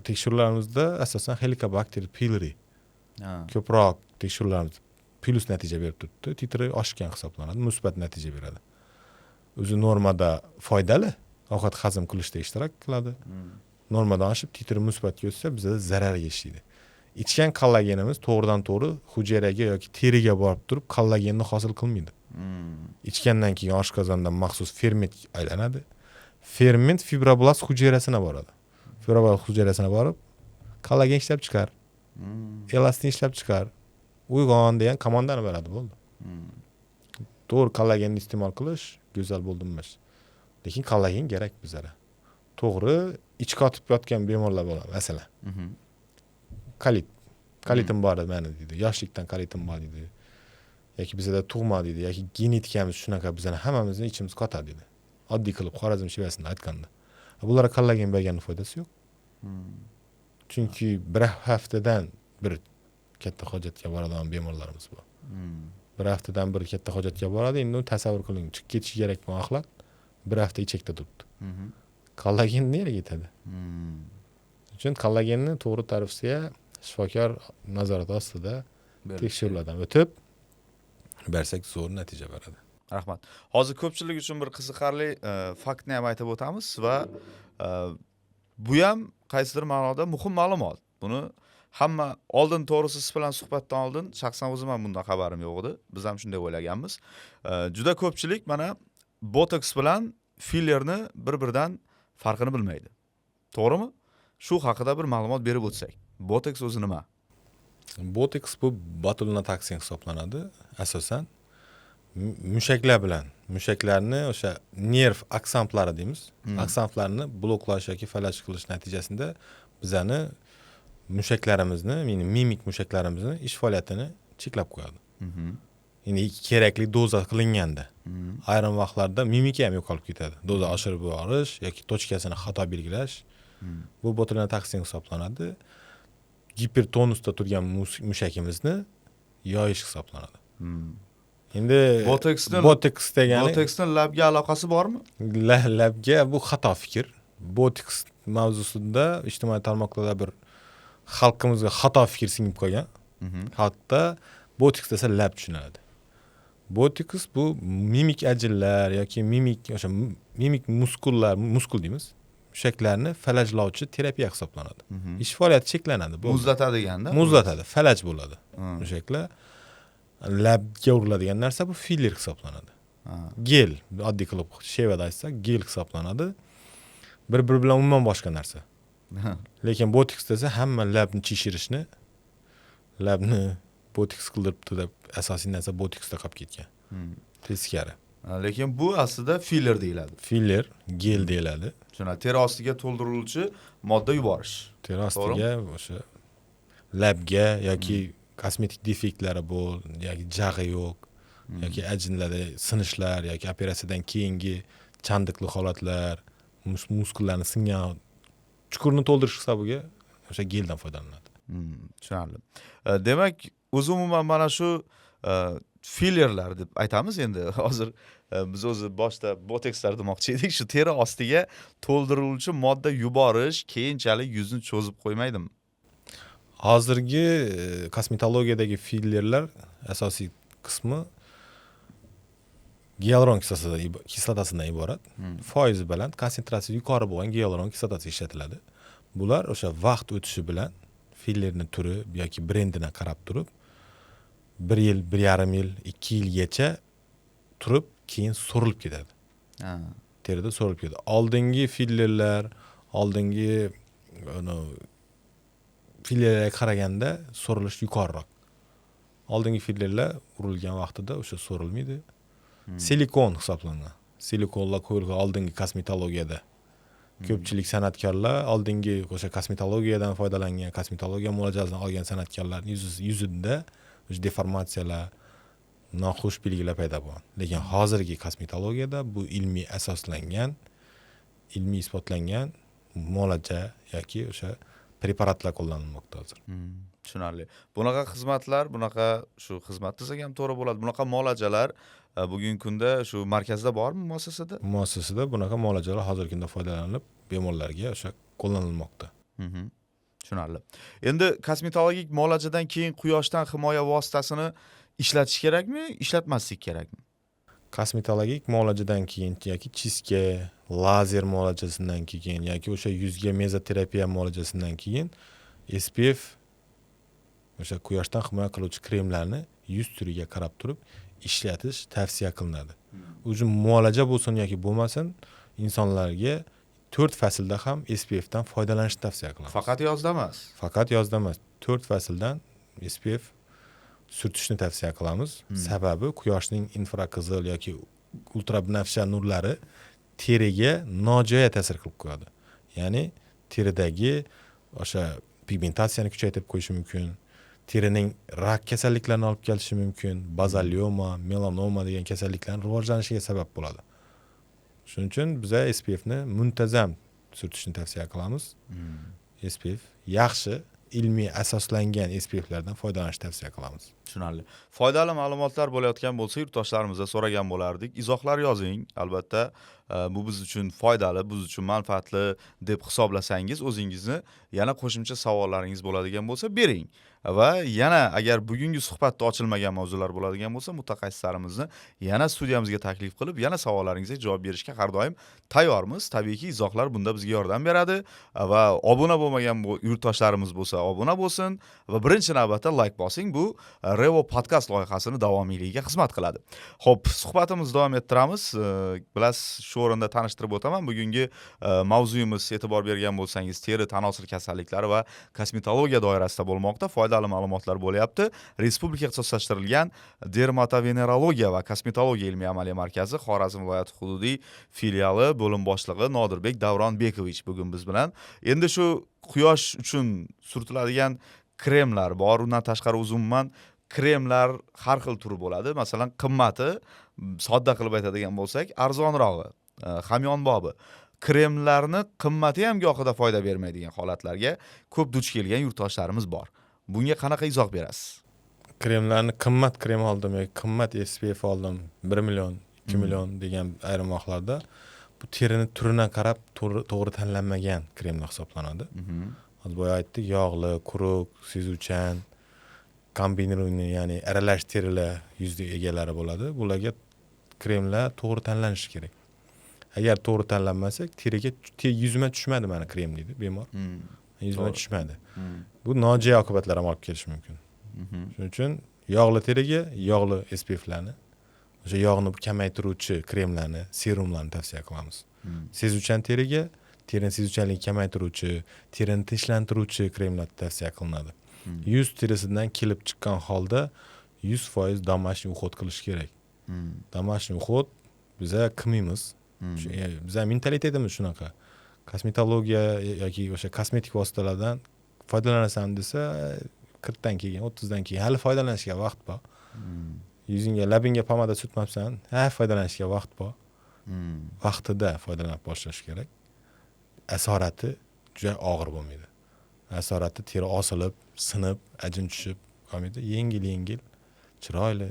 tekshiruvlarimizda asosan Helicobacter pylori ko'proq tekshiruvlarimiz plus natija berib turibdi. Titri oshgan hisoblanadi, musbat natija beradi. O'zi normada foydali, ovqat hazm qilishda ishtirok qiladi. Normadan oshib titri musbatga o'tsa bizda zararga ishlaydi. Ichgan kollagenimiz to'g'ridan to'g'ri hujayraga yoki teriga borib turib kollagenni hosil qilmaydi. Ichgandan keyin oshqozondan maxsus ferment aylanadi. Ferment fibroblast hujayrasina boradi. Fibroblast hujayrasina borib kollagen ishlab chiqar. Elastin ishlab chiqar. Uyg'on degan komandani beradi, bo'ldi. To'g'ri kollagenni iste'mol qilish go'zal bo'ldi emas. Lekin kollagen kerak bizga. To'g'ri ichki qotib yotgan bemorlar bo'ladi, masalan. Kolitim bor meni deydi. Yoshlikdan kolitim bor deydi. Yoki bizda tug'ma deydi, yoki genetikamiz shunaqa bizning hammamizni ichimiz qotadi deydi. Oddiy qilib Xorazm shivasida aytganda. Bularga kollagen berganning foydasi yo'q. Chunki bir haftadan bir katta hojatga boradigan bemorlarimiz bor. Bir haftadan bir katta hojatga boradi, endi uni tasavvur qiling, chiqib ketishi kerak bu axlat bir hafta ichakda turibdi. Kollagen nereye ketadi? Uchun kollagenni to'g'ri tavsiya shifokor nazorati ostida tekshiruvlardan o'tib bersak zo'r natija beradi. Rahmat. Hozir ko'pchilik uchun bir qiziqarli faktni ham aytib o'tamiz va bu ham qaysidir ma'noda muhim ma'lumot. Buni hamma oldin to'g'risi siz bilan suhbatdan oldin shaxsan o'zim ham bundan xabarim yo'q edi. Biz ham shunday o'ylaganmiz. Juda ko'pchilik mana botoks bilan fillerni bir-biridan farqini bilmaydi. To'g'rimi? Shu haqida bir ma'lumot berib o'tsak. Botoks o'zi nima? Botoks bu botulina toksin hisoblanadi. Asosan mushaklar bilan, mushaklarni o'sha nerv aksamplari deymiz. Aksamlarni bloklash yoki falaj qilish natijasida bizani mushaklarimizni, ya'ni mimik mushaklarimizni ish faoliyatini cheklab qo'yadi. Endi kerakli doza qilinganda, ayrim vaqtlarda mimika ham yo'qolib ketadi. Doza oshirib borish yoki tochkasini xato belgilash bu botulina toksin hisoblanadi. Gipertonusda turgan mushakimizni yoyish hisoblanadi. Endi botoks degani botoksning labga aloqasi bormi? Labga bu xato fikr. Botoks mavzusida ijtimoiy tarmoqlarda bir xalqimizga xato fikr singib qo'ygan. Xalqda botoks desa lab tushunadi. Botoks bu mimik ajinlar yoki mimik muskullar, muskul deymiz. Mushaklarni falajlovchi terapiya hisoblanadi. Ish faoliyati cheklanadi. Muzlatadigan-da. Muzlatadi, falaj bo'ladi. Hmm. Mushaklar labga uriladigan narsa bu filler hisoblanadi. Ha. Gel, oddiy qilib shevada aytsak, gel hisoblanadi. Bir-biri bilan umuman boshqa narsa. Lekin botoks desa hamma labni chishirishni, labni botoks qildiribdi deb asosiy narsa botoksda qolib ketgan. Teskari. Lekin bu aslida filler deyiladi. Filler, gel deyiladi. Shuna teri ostiga to'ldiriluvchi modda yuborish. Teri ostiga o'sha labga yoki kosmetik defektlari bor, yoki jag'i yo'q, yoki ajinlarda sinishlar yoki operatsiyadan keyingi chandiqli holatlar, muskullarni singan chuqurni to'ldirish hisobiga o'sha geldan foydalanadi. Tushunarli. Demak, o'zi umuman mana shu fillerlar deb aytamiz endi. Hozir biz o'zi boshda botokslar demoqchi edik. Shu teri ostiga to'ldiriluvchi modda yuborish keyinchalik yuzni cho'zib qo'ymaydimi? Hozirgi kosmetologiyadagi fillerlar asosiy qismi gialuron kislotasidan iborat. Foizi baland, konsentratsiyasi yuqori bo'lgan gialuron kislotasi ishlatiladi. Bular o'sha vaqt o'tishi bilan fillerning turi yoki brendidan qarab turib 1 yil, 1,5 yil, 2 yilgacha turib keyin so'rilib ketadi. Terida so'rilib ketadi. Oldingi fillerlar, oldingi fillerlarga qaraganda so'rilish yuqoriroq. Oldingi fillerlar urilgan vaqtida o'sha so'rilmaydi. Silikon hisoblanadi. Silikonlar qo'yilgan oldingi kosmetologiyada. Ko'pchilik san'atkorlar oldingi o'sha kosmetologiyadan foydalangan, kosmetologiya muolajasidan olgan san'atkorlar yuzida o'sha deformatsiyalar, noxush belgilar paydo bo'lgan. Lekin hozirgi kosmetologiyada bu ilmiy asoslangan, ilmiy isbotlangan muolaja yoki o'sha preparatlar qo'llanilmoqda hozir. Tushunarli. Bunaqa xizmatlar, bunaqa shu xizmat desak ham to'g'ri bo'ladi. Bunaqa muolajalar bugungi kunda shu markazda bormi, muassasada? Muassasada bunaqa muolajalar hozirgi kunda foydalanilib, bemorlarga o'sha qo'llanilmoqda. Tushunarli. Endi kosmetologik muolajadan keyin quyoshdan himoya vositasini ishlatish kerakmi, ishlatmaslik kerakmi? Kosmetologik muolajadan keyin yoki chiska, lazer muolajasidan keyin yoki o'sha yuzga mezoterapiya muolajasidan keyin SPF o'sha quyoshdan himoya qiluvchi kremlarni yuz turiga qarab turib ishlatish tavsiya qilinadi. O'zi muolaja bo'lsin yoki bo'lmasin, insonlarga 4 faslda ham SPF dan foydalanishni tavsiya qilamiz. Faqat yozda emas. Faqat yozda emas, 4 fasldan SPF surtishni tavsiya qilamiz. Sababi quyoshning infraqizil yoki ultrabinafsha nurlari teriga nojo'ya ta'sir qilib qo'yadi. Ya'ni teridagi o'sha pigmentatsiyani kuchaytirib qo'yishi mumkin. Terining rak kasalliklarini olib kelishi mumkin. Bazalioma, melanoma degan kasalliklarning rivojlanishiga sabab bo'ladi. Shuning uchun biz SPF ni muntazam surtishni tavsiya qilamiz. SPF yaxshi ilmiy asoslangan SPFlardan foydalanishni tavsiya qilamiz. Tushunarli. Foydali ma'lumotlar bo'layotgan bo'lsa, yurtdoshlarimizdan so'ragan bo'lardik. Izohlar yozing. Albatta, bu biz uchun foydali, biz uchun manfaatli deb hisoblasangiz, o'zingizni yana qo'shimcha savollaringiz bo'ladigan bo'lsa, bering. Va yana agar bugungi suhbatda ochilmagan mavzular bo'ladigan bo'lsa, mutaxassislarimizni yana studiyamizga taklif qilib, yana savollaringizga javob berishga har doim tayyormiz. Tabiiyki, izohlar bunda bizga yordam beradi va obuna bo'lmagan yurtdoshlarimiz bo'lsa, obuna bo'lsin va birinchi navbatda like bosing. Bu Revo podcast loyihasini davomiyligiga xizmat qiladi. Xo'p, suhbatimizni davom ettiramiz. Bilasiz, shu o'rinda tanishtirib o'taman. Bugungi mavzuyimiz, e'tibor bergan bo'lsangiz, teri tanosir kasalliklari va kosmetologiya doirasida bo'lmoqda. Foydali ma'lumotlar bo'lyapti. Respublika ixtisoslashtirilgan dermatovenerologiya va kosmetologiya ilmiy amaliy markazi Xorazm viloyati hududiy filiali bo'lim boshlig'i Nodirbek Davronbekovich bugun biz bilan. Endi shu quyosh uchun surtiladigan kremlar bor. Undan tashqari umuman kremlar har xil turi bo'ladi. Masalan, qimmati, sodda qilib aytadigan bo'lsak, arzonrog'i, hamyonbobi. Kremlarni qimmati ham gohida foyda bermaydigan holatlarga ko'p duch kelgan yurtdoshlarimiz bor. Bunga qanaqa izoh berasiz? Kremlarni qimmat krem oldim yoki qimmat SPF oldim, 1 million, 2 million degan ayrim vaqtlarda bu terining turidan qarab to'g'ri tanlanmagan kremlar hisoblanadi. Hozir boya aytdik, yog'li, quruq, sezuvchan kombinirованный, ya'ni aralash terilar yuzda egalari bo'ladi. Bularga kremlar to'g'ri tanlanishi kerak. Agar to'g'ri tanlanmasa, teriga yuzima tushmadi mani krem deydi bemor. Yuzima tushmadi. Bu nojo'ya oqibatlar ham olib kelishi mumkin. Shuning uchun yog'li teriga yog'li SPF'larni, o'sha yog'ni kamaytiruvchi kremlarni, serumlarni tavsiya qilamiz. Sezuvchan teriga terini sezuvchanligini kamaytiruvchi, terini tinchlantiruvchi kremlar tavsiya qilinadi. Yuz terisidan kelib chiqqan holda 100% домашний уход qilish kerak. Домашний уход biza qilmaymiz. Biza mentalitetimiz shunaqa. Kosmetologiya yoki o'sha kosmetik vositalardan foydalanasan desa 40 dan keyin, 30 dan keyin hali foydalanishga vaqt bor. Yuzingga, labingga pomada surtmabsan, foydalanishga vaqt bor. Vaqtida foydalanib boshlash kerak. Asorati juda og'ir bo'lmaydi. Asorati teri osilib, sinib, ajin tushib qolmaydi. Yengil, chiroyli,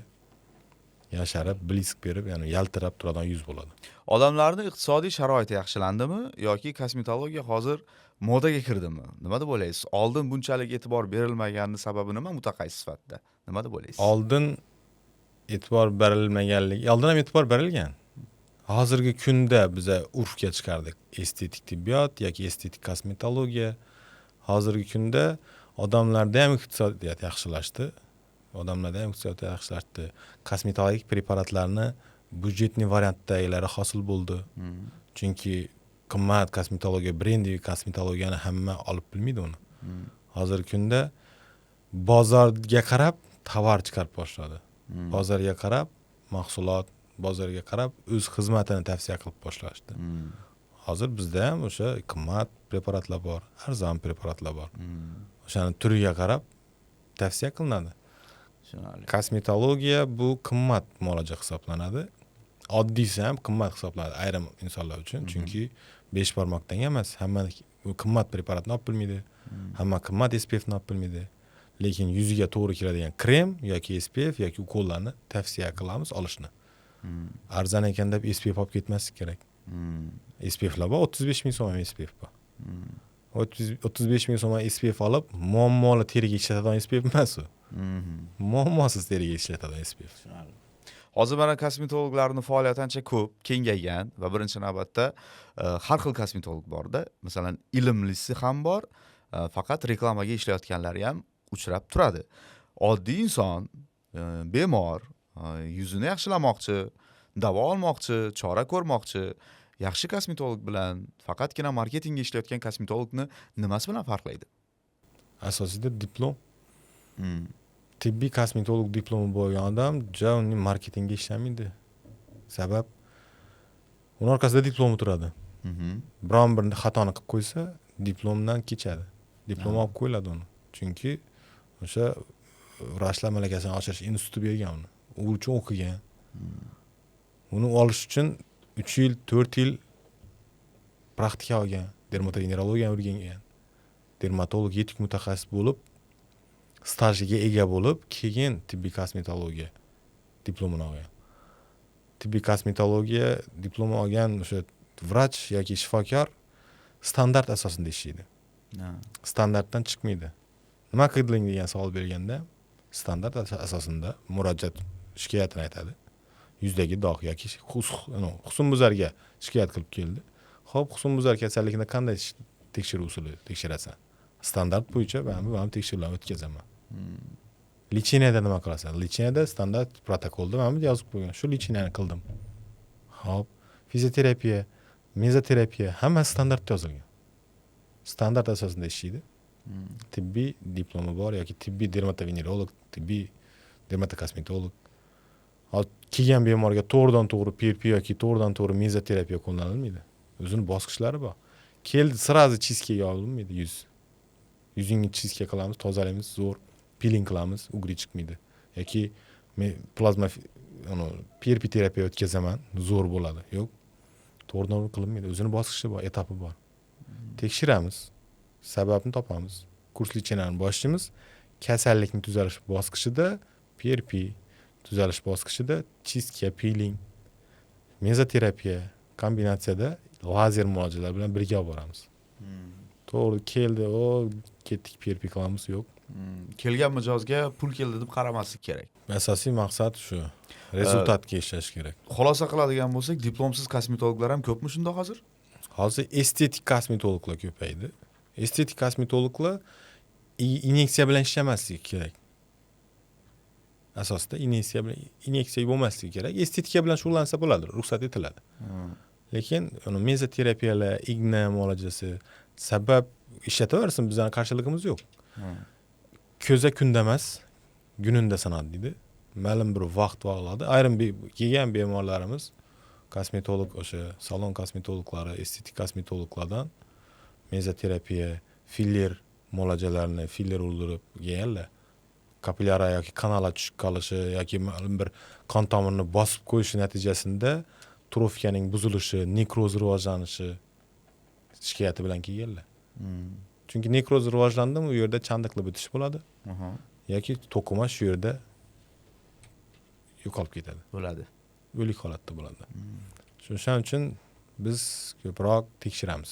yasharib, blisk berib, ya'ni yaltirab turadigan yuz bo'ladi. Odamlarning iqtisodiy sharoiti yaxshilandimi yoki kosmetologiya hozir modaga kirdimi? Nima deb o'ylaysiz? Oldin bunchalik e'tibor berilmagani sababi nima mutaxassis sifatida? Nima deb o'ylaysiz? Oldin e'tibor berilmaganligi, oldin ham e'tibor berilgan. Hozirgi kunda biza urfga chiqardik. Estetik tibbiyot yoki estetik kosmetologiya. Hozirgi kunda odamlarda ham iqtisodiyat yaxshilashdi. Kosmetologik preparatlarni byudjetniy variantdagilari hosil bo'ldi. Chunki qimmat kosmetologiya, brendiy kosmetologiyani hamma olib bilmaydi uni. Hozirgi kunda bozorga qarab tovar chiqarib boshladi. Bozorga qarab mahsulot, bozorga qarab o'z xizmatini tavsiya qilib boshlashdi. Hozir bizda ham o'sha qimmat preparatlar bor, arzon preparatlar bor. O'shani turiga qarab tavsiya qilinadi. Kosmetologiya bu qimmat muolaja hisoblanadi. Oddiysi ham qimmat hisoblanadi ayrim insonlar uchun. Chunki 5 barmoqdan emas, hamma qimmat preparatni olib bilmaydi. Hamma qimmat SPFni olib bilmaydi. Lekin yuziga to'g'ri keladigan krem yoki SPF yoki ukollarni tavsiya qilamiz olishni. Arzon ekan deb SPF olib ketmaslik kerak. SPFlar bor, 35 ming so'm SPF bor. 35 ming so'm SPF olib, muammoli teriga ishlatadigan SPF emas u. Muammosiz teriga ishlatadigan SPF. Hozir mana kosmetologlarning faoliyati ancha ko'p, kengaygan va birinchi navbatda har xil kosmetolog borda. Masalan, ilmlisi ham bor, faqat reklamaga ishlayotganlari ham uchrab turadi. Oddiy inson, bemor, yuzini yaxshilamoqchi, davo olmoqchi, chora ko'rmoqchi, yaxshi kosmetolog bilan faqatgina marketingga ishlayotgan kosmetologni nimasi bilan farqlaydi? Asosida diplom. Tibbiy kosmetolog diplomi bo'lgan odam javob marketingga ishlamaydi. Sabab uning orqasida diplomi turadi. Biron bir xatoni qilib qo'ysa, diplomdan kechadi. Diplom olib qo'yiladi uni. Chunki o'sha vrachlar malakasini oshirish instituti bergan uni. U uchun o'qigan. Uni olish uchun 3 yil, 4 yil praktika olgan, dermatovenerologiyani o'rgangan. Dermatolog yetuk mutaxassis bo'lib, stajiga ega bo'lib, keyin tibbiy kosmetologiya diplomini olgan. Tibbiy kosmetologiya diplomi olgan o'sha vrach yoki shifokor standart asosida ishlaydi. Standartdan chiqmaydi. Nima qiling degan savol berganda, standart asosida murojaat shikoyatini aytadi. Yuzdagi dog' yoki husnbuzarga shikoyat qilib keldi. Xo'p, husnbuzar kasalligini qanday tekshiruv usuli tekshirasan? Standart bo'yicha men tekshiruvlarni o'tkazaman. Licheniyada nima qilasan? Licheniyada standart protokolda men yozib qo'ygan. Shu licheniyani qildim. Xo'p, fizioterapiya, mezoterapiya hamma standartda yozilgan. Standart asosida ishlaydi. Tibbiy diplomi bor yoki tibbiy dermatovenerolog, tibbiy dermatokosmetolog. Kelgan bemorga to'g'ridan to'g'ri PRP yoki to'g'ridan to'g'ri mezoterapiya qo'llanilmaydi. O'zining bosqichlari bor. Keldi, sirazi cheesecake olmaydi yuz. Yuzingni cheesecake qilamiz, tozalaymiz, zo'r peeling qilamiz, ugri chiqmaydi. Yoki men plazma PRP terapiya o'tkazaman, zo'r bo'ladi. Yo'q. To'g'ridan qilinmaydi. O'zining bosqichi bor, etapi bor. Tekshiramiz, sababni topamiz. Kurs licheniyani boshlaymiz. Kasallikning tuzalish bosqichida PRP, tuzalish bosqichida cheesecake, peeling, mezoterapiya kombinatsiyada lazer muolajalar bilan birga boramiz. To'g'ri keldi, ketdik PRP qilamiz, yo'q. Kelgan mijozga pul keldi deb qaramaslik kerak. Asosiy maqsad shu. Rezultatga ishlash kerak. Xulosa qiladigan bo'lsak, diplomsiz kosmetologlar ham ko'pmi shunda hozir? Hozir estetik kosmetologlar ko'paydi. Estetik kosmetologlar inyeksiya bilan ishlamasligi kerak. Asosida inyeksiya bo'lmasligi kerak. Estetika bilan shug'ullansa bo'ladi, ruxsat etiladi. Lekin uni mezoterapiyalar, igna muolajasi sabab ishlataversin, bizning qarshiligimiz yo'q. Ko'za kunda emas, gununda sanadi deydi. Ma'lum bir vaqt oladi. Ayrim kelgan bemorlarimiz kosmetolog o'sha salon kosmetologlari, estetik kosmetologlardan mezoterapiya, filler muolajalarini filler urdirib kelganlar. Kapillyar yoki kanallar tushib qolishi yoki ma'lum bir qon tomirini bosib qo'yishi natijasida trofikaning buzilishi, nekroz rivojlanishi shikoyati bilan kelganlar. Chunki nekroz rivojlandimi, u yerda chandiqli bitish bo'ladi. Yoki to'qima shu yerda yo'qolib ketadi. Bo'ladi. O'lik holatda bo'ladi. Shuning uchun biz ko'proq tekshiramiz.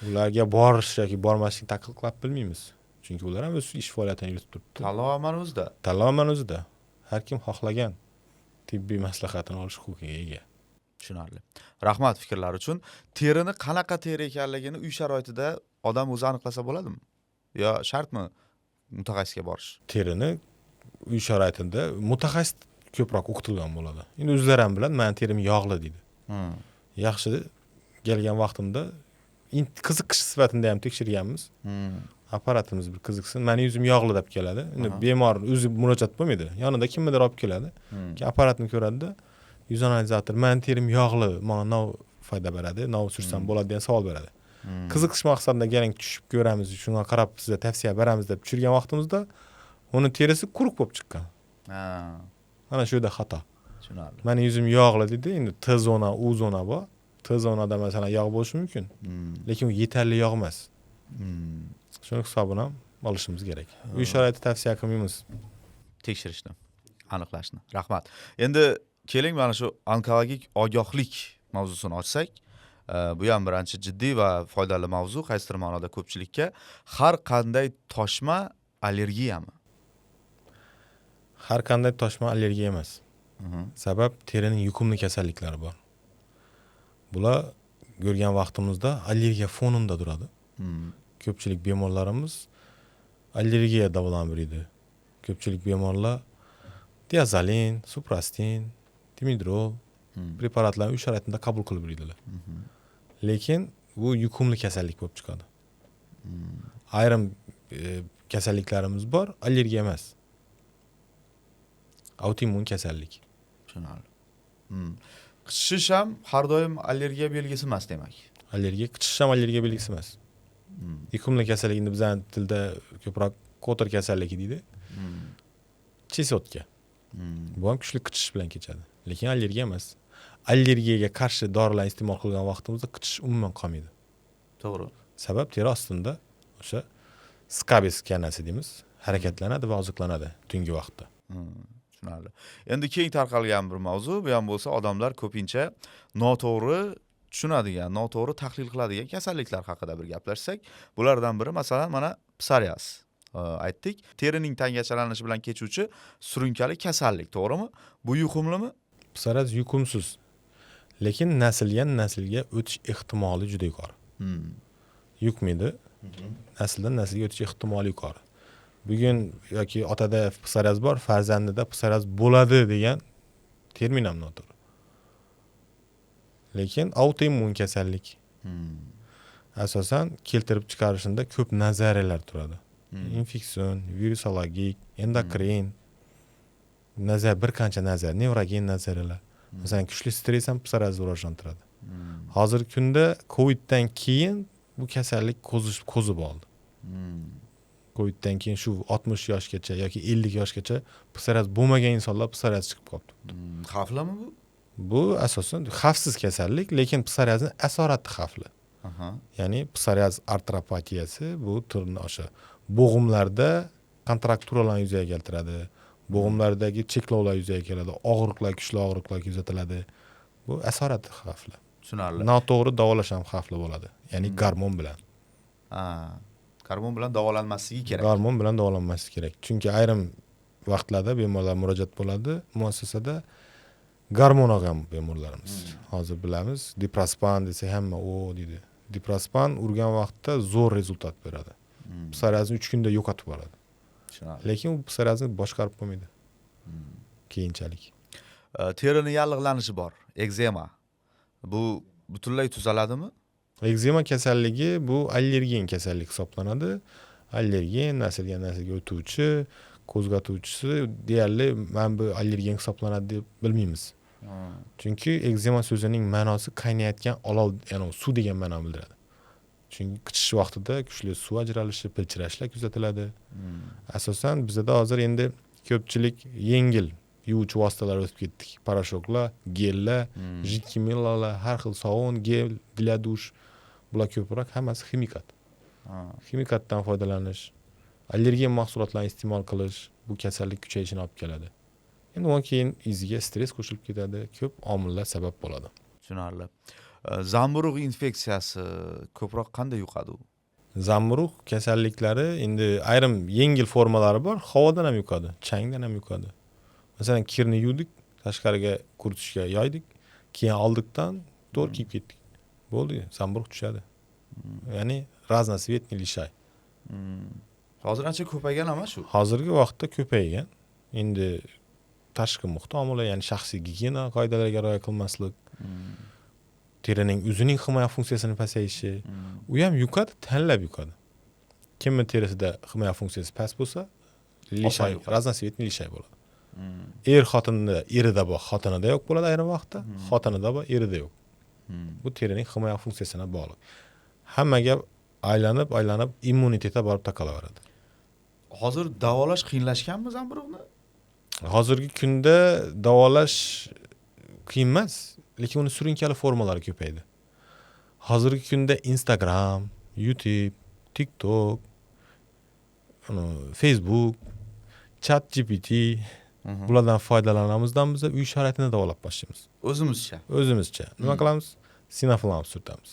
Ularga borish yoki bormaslikni taqiqlab bilmaymiz. Chunki ular ham o'z ish faoliyatini yuritib turibdi. Tanlov o'zida. Tanlov o'zida. Har kim xohlagan tibbiy maslahatini olish huquqiga ega. Tushunarli. Rahmat fikrlar uchun. Terini qanaqa teri ekanligini uy sharoitida odam o'zi aniqlasa bo'ladimi? Yo shartmi mutaxassisga borish? Terini uy sharoitida mutaxassis ko'proq o'qitilgan bo'ladi. Endi o'zlari ham biladi, men terim yog'li deydi. Yaxshi kelgan vaqtimda qiziqish sifatida ham tekshirganmiz. Apparatimiz bir qiziqsin. Meni yuzim yog'li deb keladi. Endi bemor o'zi murojaat bo'lmaydi. Yonida kimnidir olib keladi. Keyin apparatni ko'radi-da, yuz analizator, men terim yog'li, menga nov foyda beradi, nov sursam bo'ladi degan savol beradi. Qiziqish maqsadida keling tushib ko'ramiz, shunga qarab sizga tavsiya beramiz deb tushirgan vaqtimizda uni terisi quruq bo'lib chiqqan. Mana shu yerda xato. Tushunarli. Meni yuzim yog'li dedi. Endi T zona, U zona bor. T zonada masalan yog' bo'lishi mumkin. Lekin u yetarli yog' emas. Shuni hisobini ham olishimiz kerak. Uy sharoiti tavsiya qilmaymiz. Tekshirishni, aniqlashni. Rahmat. Endi keling mana shu onkologik ogohlik mavzusini ochsak. Bu ham birinchi jiddiy va foydali mavzu, qaysidir ma'noda ko'pchilikka. Har qanday toshma allergiyami? Har qanday toshma allergiya emas. Sabab terining yuqumli kasalliklari bor. Bular ko'rgan vaqtimizda allergiya fonida turadi. Ko'pchilik bemorlarimiz allergiya davolanmaydi. Ko'pchilik bemorlar diazolin, suprastin, dimidrol preparatlarni uy sharoitida qabul qilib yuradilar. Lekin bu yuqumli kasallik bo'lib chiqadi. Ayrim kasalliklarimiz bor, allergiya emas. Autoimmun kasallik. Tushunarli. Qichishish ham har doim allergiya belgisi emas demak. Qichishish ham allergiya belgisi emas. Yuqumli kasallikni bizning tilda ko'proq ko'tir kasalligi deydi. Chesotka. Bu ham kuchli qichish bilan kechadi. Lekin allergiya emas. Allergiyaga qarshi dorilar iste'mol qilgan vaqtimizda qichish umuman qolmaydi. To'g'ri. Sabab teri ostida o'sha skabis kanasi deymiz, harakatlanadi va oziqlanadi tungi vaqtda. Tushunarli. Endi keng tarqalgan bir mavzu, bu ham bo'lsa odamlar ko'pincha noto'g'ri tushunadigan, noto'g'ri tahlil qiladigan kasalliklar haqida bir gaplashsak, bulardan biri masalan mana psoriaz. Aytdik, terining tangachalanishi bilan kechuvchi surunkali kasallik, to'g'rimi? Bu yuqumlimi? Psoriaz yuqumsiz. Lekin nasldan naslga o'tish ehtimoli juda yuqori. Yuqmaydi. Nasldan naslga o'tish ehtimoli yuqori. Bugun yoki otada psoriaz bor, farzandida psoriaz bo'ladi degan termin ham noto'g'ri. Lekin autoimmun kasallik. Asosan keltirib chiqarishida ko'p nazariyalar turadi. Infeksion, virusologik, endokrin, bir qancha nazar, nevrogen nazariyalar. Masalan, kuchli stress ham psoriazni rivojlantiradi. Hozirgi kunda Coviddan keyin bu kasallik qo'zib oldi. Coviddan keyin shu 60 yoshgacha yoki 50 yoshgacha psoriaz bo'lmagan insonlar psoriaz chiqib qoldi. Xavflimi bu? Bu asosan xavfsiz kasallik, lekin psoriazning asorati xavfli. Ya'ni psoriaz artropatiyasi bu turni o'sha bo'g'imlarda kontrakturalarni yuzaga keltiradi. Bo'g'imlardagi cheklovlar yuzaga keladi, og'riqlar, kuchli og'riqlar kuzatiladi. Bu asorati xavfli. Tushunarli. Noto'g'ri davolash ham xavfli bo'ladi. Ya'ni gormon bilan. Gormon bilan davolanmasligi kerak. Gormon bilan davolanmasligi kerak. Chunki ayrim vaqtlarda bemorlar murojaat bo'ladi muassasada gormon olgan bemorlarimiz. Hozir bilamiz, diprospan desa hamma o deydi. Diprospan urgan vaqtda zo'r rezultat beradi. Psoriazni 3 kunda yo'qotib yuboradi. Tushunarli. Lekin u psoriazni boshqarib bo'lmaydi. Keyinchalik. Terini yallig'lanishi bor, ekzema. Bu butunlay tuzaladimi? Ekzema kasalligi bu allergen kasallik hisoblanadi. Allergen nasldan naslga o'tuvchi, qo'zg'atuvchisi deyarli men bu allergen hisoblanadi deb bilmaymiz. Chunki ekzema so'zining ma'nosi qaynayotgan olov, ya'ni suv degan ma'noni bildiradi. Chunki qichish vaqtida kuchli suv ajralishi, pilchirashlar kuzatiladi. Asosan bizda hozir endi ko'pchilik yengil yuvuvchi vositalar o'tib ketdik. Parashoklar, gellar, jiddiy millalar, har xil sovun, gel, для dush. Bular ko'proq hammasi ximikat. Ximikatdan foydalanish, allergen mahsulotlarni iste'mol qilish bu kasallik kuchayishini olib keladi. Endi undan keyin iziga stress qo'shilib ketadi, ko'p omillar sabab bo'ladi. Tushunarli. Zamburug' infeksiyasi ko'proq qanday yuqadi u? Zamburug' kasalliklari endi ayrim yengil formalari bor, havodan ham yuqadi, changdan ham yuqadi. Masalan, kirni yuvdik, tashqariga quritishga yoydik, keyin oldikdan to'g'ri kiyib ketdik. Bo'ldi, zamburug' tushadi. Ya'ni разноцветный lishay. Hozir ancha ko'paygan emas shu. Hozirgi vaqtda ko'paygan. Endi tashqi muhit omili, ya'ni shaxsiy gigiyena qoidalariga rioya qilmaslik, terining o'zining himoya funksiyasini pasayishi, u ham yuqadi, tanlab yuqadi. Kimning terisida himoya funksiyasi past bo'lsa, lishay, разноцветный lishay bo'ladi. Xotinda erida bor, xotinida yo'q bo'ladi ayrim vaqtda, xotinida bor, erida yo'q. Bu terining himoya funksiyasiga bog'liq. Hamma gap aylanib immunitetga borib taqalaveradi. Hozir davolash qiyinlashganmi zamburug'ni? Hozirgi kunda davolash qiyin emas, lekin uni surunkali formalari ko'paydi. Hozirgi kunda Instagram, YouTube, TikTok, Facebook, ChatGPT bulardan foydalanamizdan biz uy sharoitini davolab boshlaymiz. O'zimizcha. Nima qilamiz? Sinoflam surtamiz.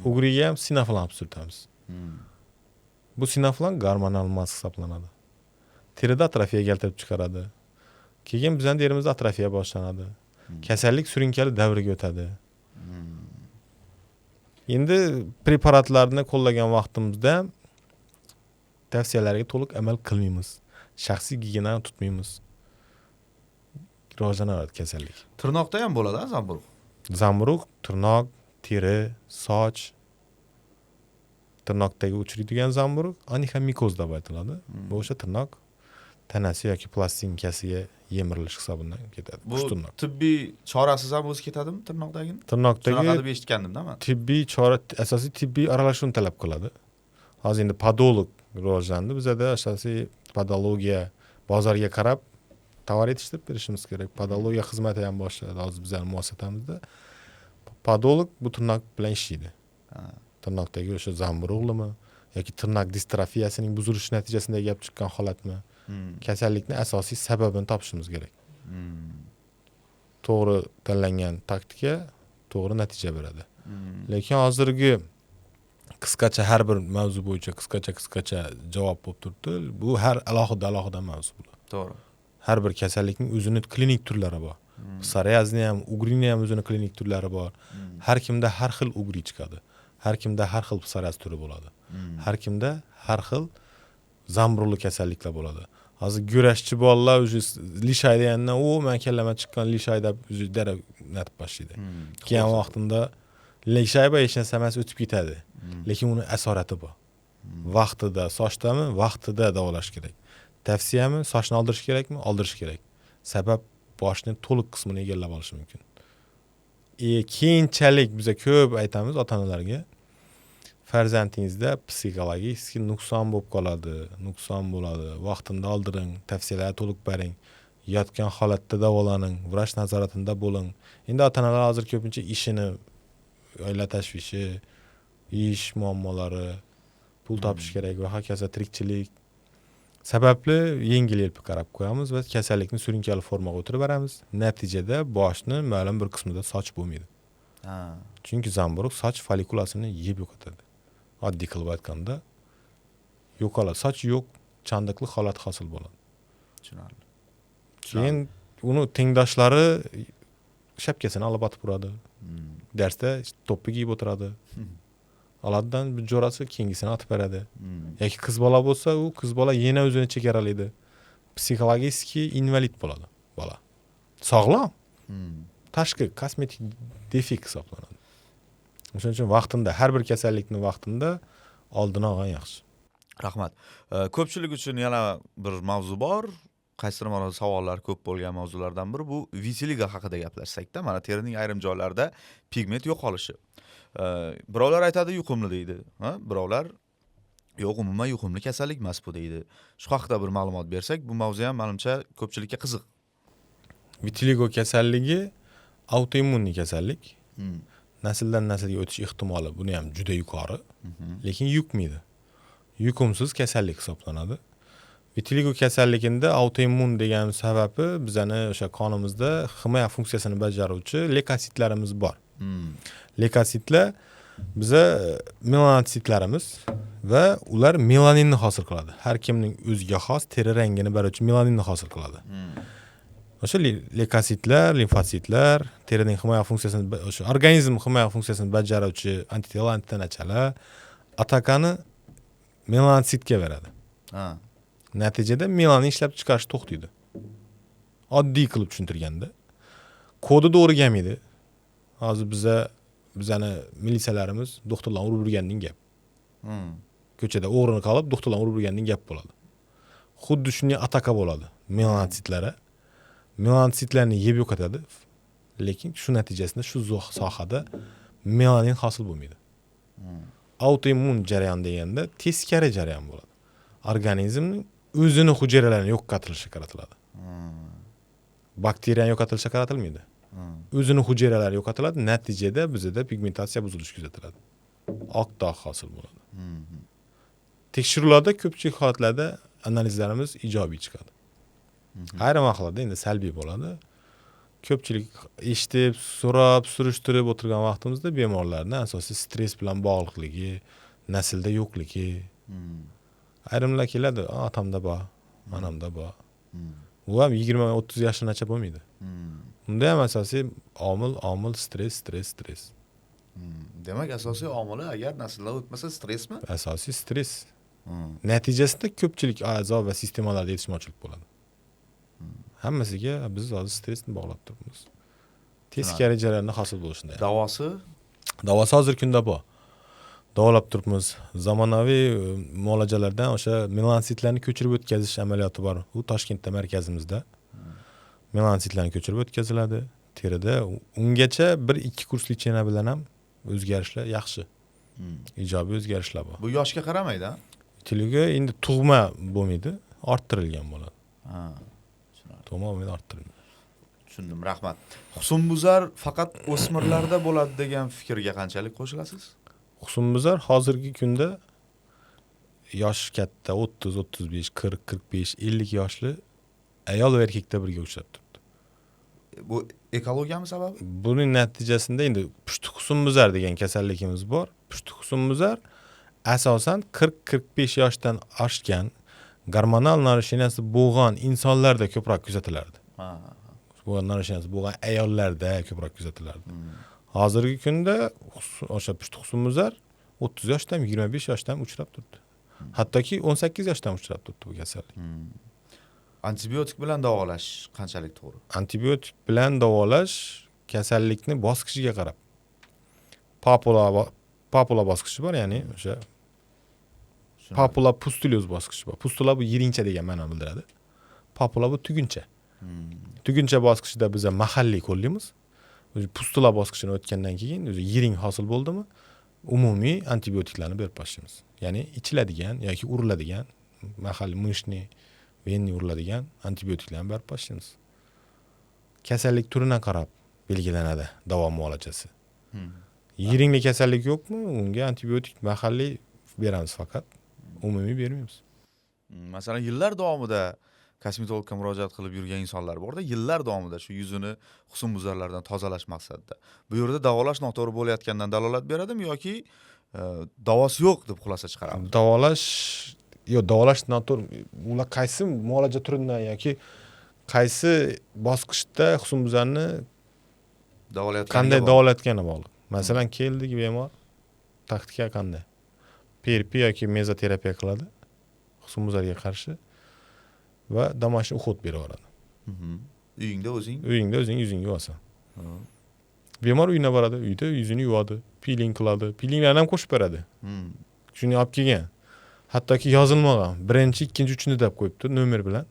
Ugriga ham sinoflam surtamiz. Bu sinoflam gormonal mask hisoblanadi. Terida atrofiya keltirib chiqaradi. Keyin bizning terimizda atrofiya boshlanadi. Kasallik surunkali davriga o'tadi. Endi preparatlarni qo'llagan vaqtimizda tavsiyalarga to'liq amal qilmaymiz. Shaxsiy gigiyenani tutmaymiz. Rivojlanadi kasallik. Tirnoqda ham bo'ladi zamburug'. Zamburug' tirnoq, teri, soch, tirnoqdagi uchraydigan zamburug' anixamikoz deb aytiladi. Bu o'sha tirnoq tanasi yoki plastinkasiga yemirilish hisobidan ketadi. Bu tibbiy chorasiz ham o'zi ketadimi tirnoqdagini? Tirnoqdagi shunaqa deb eshitgandim-da men. Tibbiy chora asosiy tibbiy aralashuvni talab qiladi. Hozir endi podolog rivojlandi. Bizda asosiy podologiya bozorga qarab tovar yetishtirib berishimiz kerak. Podologiya xizmati ham boshladi hozir bizning muassasamizda. Podolog bu tirnoq bilan ishlaydi. Tirnoqdagi o'sha zamburug'limi yoki tirnoq distrofiyasining buzilishi natijasida gap chiqqan holatmi? Kasallikning asosiy sababini topishimiz kerak. To'g'ri tanlangan taktika to'g'ri natija beradi. Lekin hozirgi qisqacha har bir mavzu bo'yicha qisqacha javob bo'lib turibdi. Bu har alohida mavzu bo'ladi. To'g'ri. Har bir kasallikning o'zining klinik turlari bor. Psoriazni ham, ugrini ham o'zining klinik turlari bor. Har kimda har xil ugri chiqadi. Har kimda har xil psoriaz turi bo'ladi. Har kimda har xil zamburug'li kasalliklar bo'ladi. Hozir go'rashchi bolalar o'zi lishay degandan men kallama chiqqan lishay deb o'zi darrov natib boshlaydi. Keyin vaqtida lishay hech narsa emas o'tib ketadi. Lekin uni asorati bor. Vaqtida sochdami? Vaqtida davolash kerak. Tavsiyami? Sochni oldirish kerakmi? Oldirish kerak. Sabab boshning to'liq qismini egallab olishi mumkin. Keyinchalik biz ko'p aytamiz ota-onalarga, farzandingizda psixologik nuqson bo'lib qoladi, nuqson bo'ladi. Vaqtida oldiring, tavsiyalar to'liq bering, yotgan holatda davolaning, vrach nazoratida bo'ling. Endi ota-onalar hozir ko'pincha ishini, oila tashvishi, ish muammolari, pul topish kerak va hokazo tirikchilik sababli yengil elpib qarab qo'yamiz va kasallikni surunkali formaga o'tirib beramiz. Natijada boshni ma'lum bir qismida soch bo'lmaydi. Chunki zamburug' soch folikulasini yeb yo'qotadi. Oddiy qilib aytganda, yo'qoladi. Soch yo'q, chandiqli holat hosil bo'ladi. Tushunarli. Keyin uni tengdoshlari shapkasini olib otib uradi. Darsda to'ppi kiyib o'tiradi. Oladidan bir jo'rasi keyingisini otib beradi. Yoki qiz bola bo'lsa, u qiz bola yana o'zini chegaralaydi. Psixologik invalid bo'ladi bola. Sog'lom, tashqi kosmetik defekt hisoblanadi. Shuning uchun vaqtida, har bir kasallikni vaqtida oldini olgan yaxshi. Rahmat. Ko'pchilik uchun yana bir mavzu bor. Qaysidir ma'noda savollar ko'p bo'lgan mavzulardan biri bu vitiligo haqida gaplashsak-da, mana terining ayrim joylarida pigment yo'qolishi. Birovlar aytadi yuqumli deydi, ha? Birovlar yo'q, umuman yuqumli kasallik emas bu deydi. Shu haqida bir ma'lumot bersak, bu mavzu ham menimcha ko'pchilikka qiziq. Vitiligo kasalligi autoimmunniy kasallik. Nasldan naslga o'tish ehtimoli buni ham juda yuqori, lekin yuqmaydi. Yuqumsiz kasallik hisoblanadi. Vitiligo kasalligida autoimmun degan sababi bizani o'sha qonimizda himoya funksiyasini bajaruvchi leykositlarimiz bor. Leykositlar biza melanitsitlarimiz va ular melaninni hosil qiladi. Har kimning o'ziga xos teri rangini beruvchi melaninni hosil qiladi. O'sha leykositlar, limfositlar terining himoya funksiyasini, o'sha organizm himoya funksiyasini bajaruvchi antitela, antitanachalar atakani melanitsitga beradi. Natijada melanin ishlab chiqarish to'xtaydi. Oddiy qilib tushuntirganda, kodi to'g'ri kelmaydi. Hozir bizani militsiyalarimiz doktorlar urib yurganning gap. Ko'chada o'g'rini qolib, doktorlar urib yurganning gap bo'ladi. Xuddi shunday ataka bo'ladi melanitsitlara. Melanitsitlarni yeb yo'qotadi, lekin shu natijasida shu sohada melanin hosil bo'lmaydi. Autoimmun jarayon deganda teskari jarayon bo'ladi. Organizmning o'zini hujayralarini yo'qotilishi qaratiladi. Bakteriya yo'qotilishi qaratilmaydi. O'zini hujayralari yo'qotiladi, natijada bizda pigmentatsiya buzilishi kuzatiladi. Oq dog' hosil bo'ladi. Tekshiruvlarda ko'pchilik holatlarda analizlarimiz ijobiy chiqadi. Ayrim vaqtlarda endi salbiy bo'ladi. Ko'pchilik eshitib, so'rab, surishtirib o'tirgan vaqtimizda bemorlarning asosiy stress bilan bog'liqligi, naslda yo'qligi. Ayrimlar keladi, otamda bor, onamda bor. U ham 20-30 yoshgacha bo'lmaydi. Unda ham asosiy omil stress. Demak, asosiy omili agar nasllar o'tmasa stressmi? Asosiy stress. Natijasida ko'pchilik a'zo va sistemalarda yetishmovchilik bo'ladi. Hammasiga biz hozir stressni bog'lab turibmiz. Teskari jarayonda hosil bo'lishida. Davosi hozir kunda bor. Davolab turibmiz. Zamonaviy muolajalardan o'sha melansitlarni ko'chirib o'tkazish amaliyoti bor. U Toshkentda markazimizda. Melansitlarni ko'chirib o'tkaziladi. Terida ungacha 1-2 kurs lecheniya bilan ham o'zgarishlar yaxshi. Ijobiy o'zgarishlar bor. Bu yoshga qaramaydi-a? Vitiligo endi tug'ma bo'lmaydi, orttirilgan bo'ladi. Tug'ma bo'lmaydi, orttirilgan. Tushundim, rahmat. Husnbuzar faqat o'smirlarda bo'ladi degan fikrga qanchalik qo'shilasiz? Husnbuzar hozirgi kunda yosh katta 30, 35, 40, 45, 50 yoshli ayol va erkakda birga uchrab turibdi. Bu ekologiyami sababi? Buning natijasida endi pushti husnbuzar degan kasalligimiz bor. Pushti husnbuzar asosan 40-45 yoshdan oshgan gormonal narashinasi bo'lgan insonlarda ko'proq kuzatilardi. Bu narashinasi bo'lgan ayollarda ko'proq kuzatilardi. Hozirgi kunda o'sha pushti husnbuzar 30 yoshdan 25 yoshdan uchrab turibdi. Hattoki 18 yoshdan uchrab turibdi bu kasallik. Antibiotik bilan davolash qanchalik to'g'ri? Antibiotik bilan davolash kasallikni bosqichiga qarab. Papula bosqichi bor, ya'ni o'sha papula pustulyos bosqichi bor. Pustula bu yiringcha degan ma'noni bildiradi. Papula bu tuguncha. Tuguncha bosqichida biz mahalliy qo'llaymiz. Pustula bosqichini o'tgandan keyin o'zi yiring hosil bo'ldimi, umumiy antibiotiklarni berib boshlaymiz. Ya'ni ichiladigan yoki uriladigan mahalliy mishni, venni uriladigan antibiotiklarni berib boshlaymiz. Kasallik turidan qarab belgilanadi davo muolajasi. Yiringli kasallik yo'qmi, unga antibiotik mahalliy beramiz faqat, umumiy bermaymiz. Masalan, yillar davomida kosmetologga murojaat qilib yurgan insonlar borda, yillar davomida shu yuzini husnbuzarlardan tozalash maqsadida. Bu yerda davolash noto'g'ri bo'layotgandan dalolat beradimi yoki davosi yo'q deb xulosa chiqaradimi? Davolash Yo'q, davolash noto'g'ri. Ular qaysi muolaja turidan yoki qaysi bosqichda husnbuzarni Davolayotganiga qanday bog'liq. davolatgani bog'liq. Masalan, keldik bemor taktika qanday? PRP yoki mezoterapiya qiladi husnbuzarga qarshi va домашний уход berib yuboradi. Uyingda o'zing. Uyingda o'zing yuzingga olasan. Bemor uyina boradi, uyda yuzini yuvadi, piling qiladi. Pilinglarni ham qo'shib beradi. Shuni olib kelgan. Hattoki yozilmagan. Birinchi, ikkinchi, uchinchi deb qo'yibdi nomer bilan.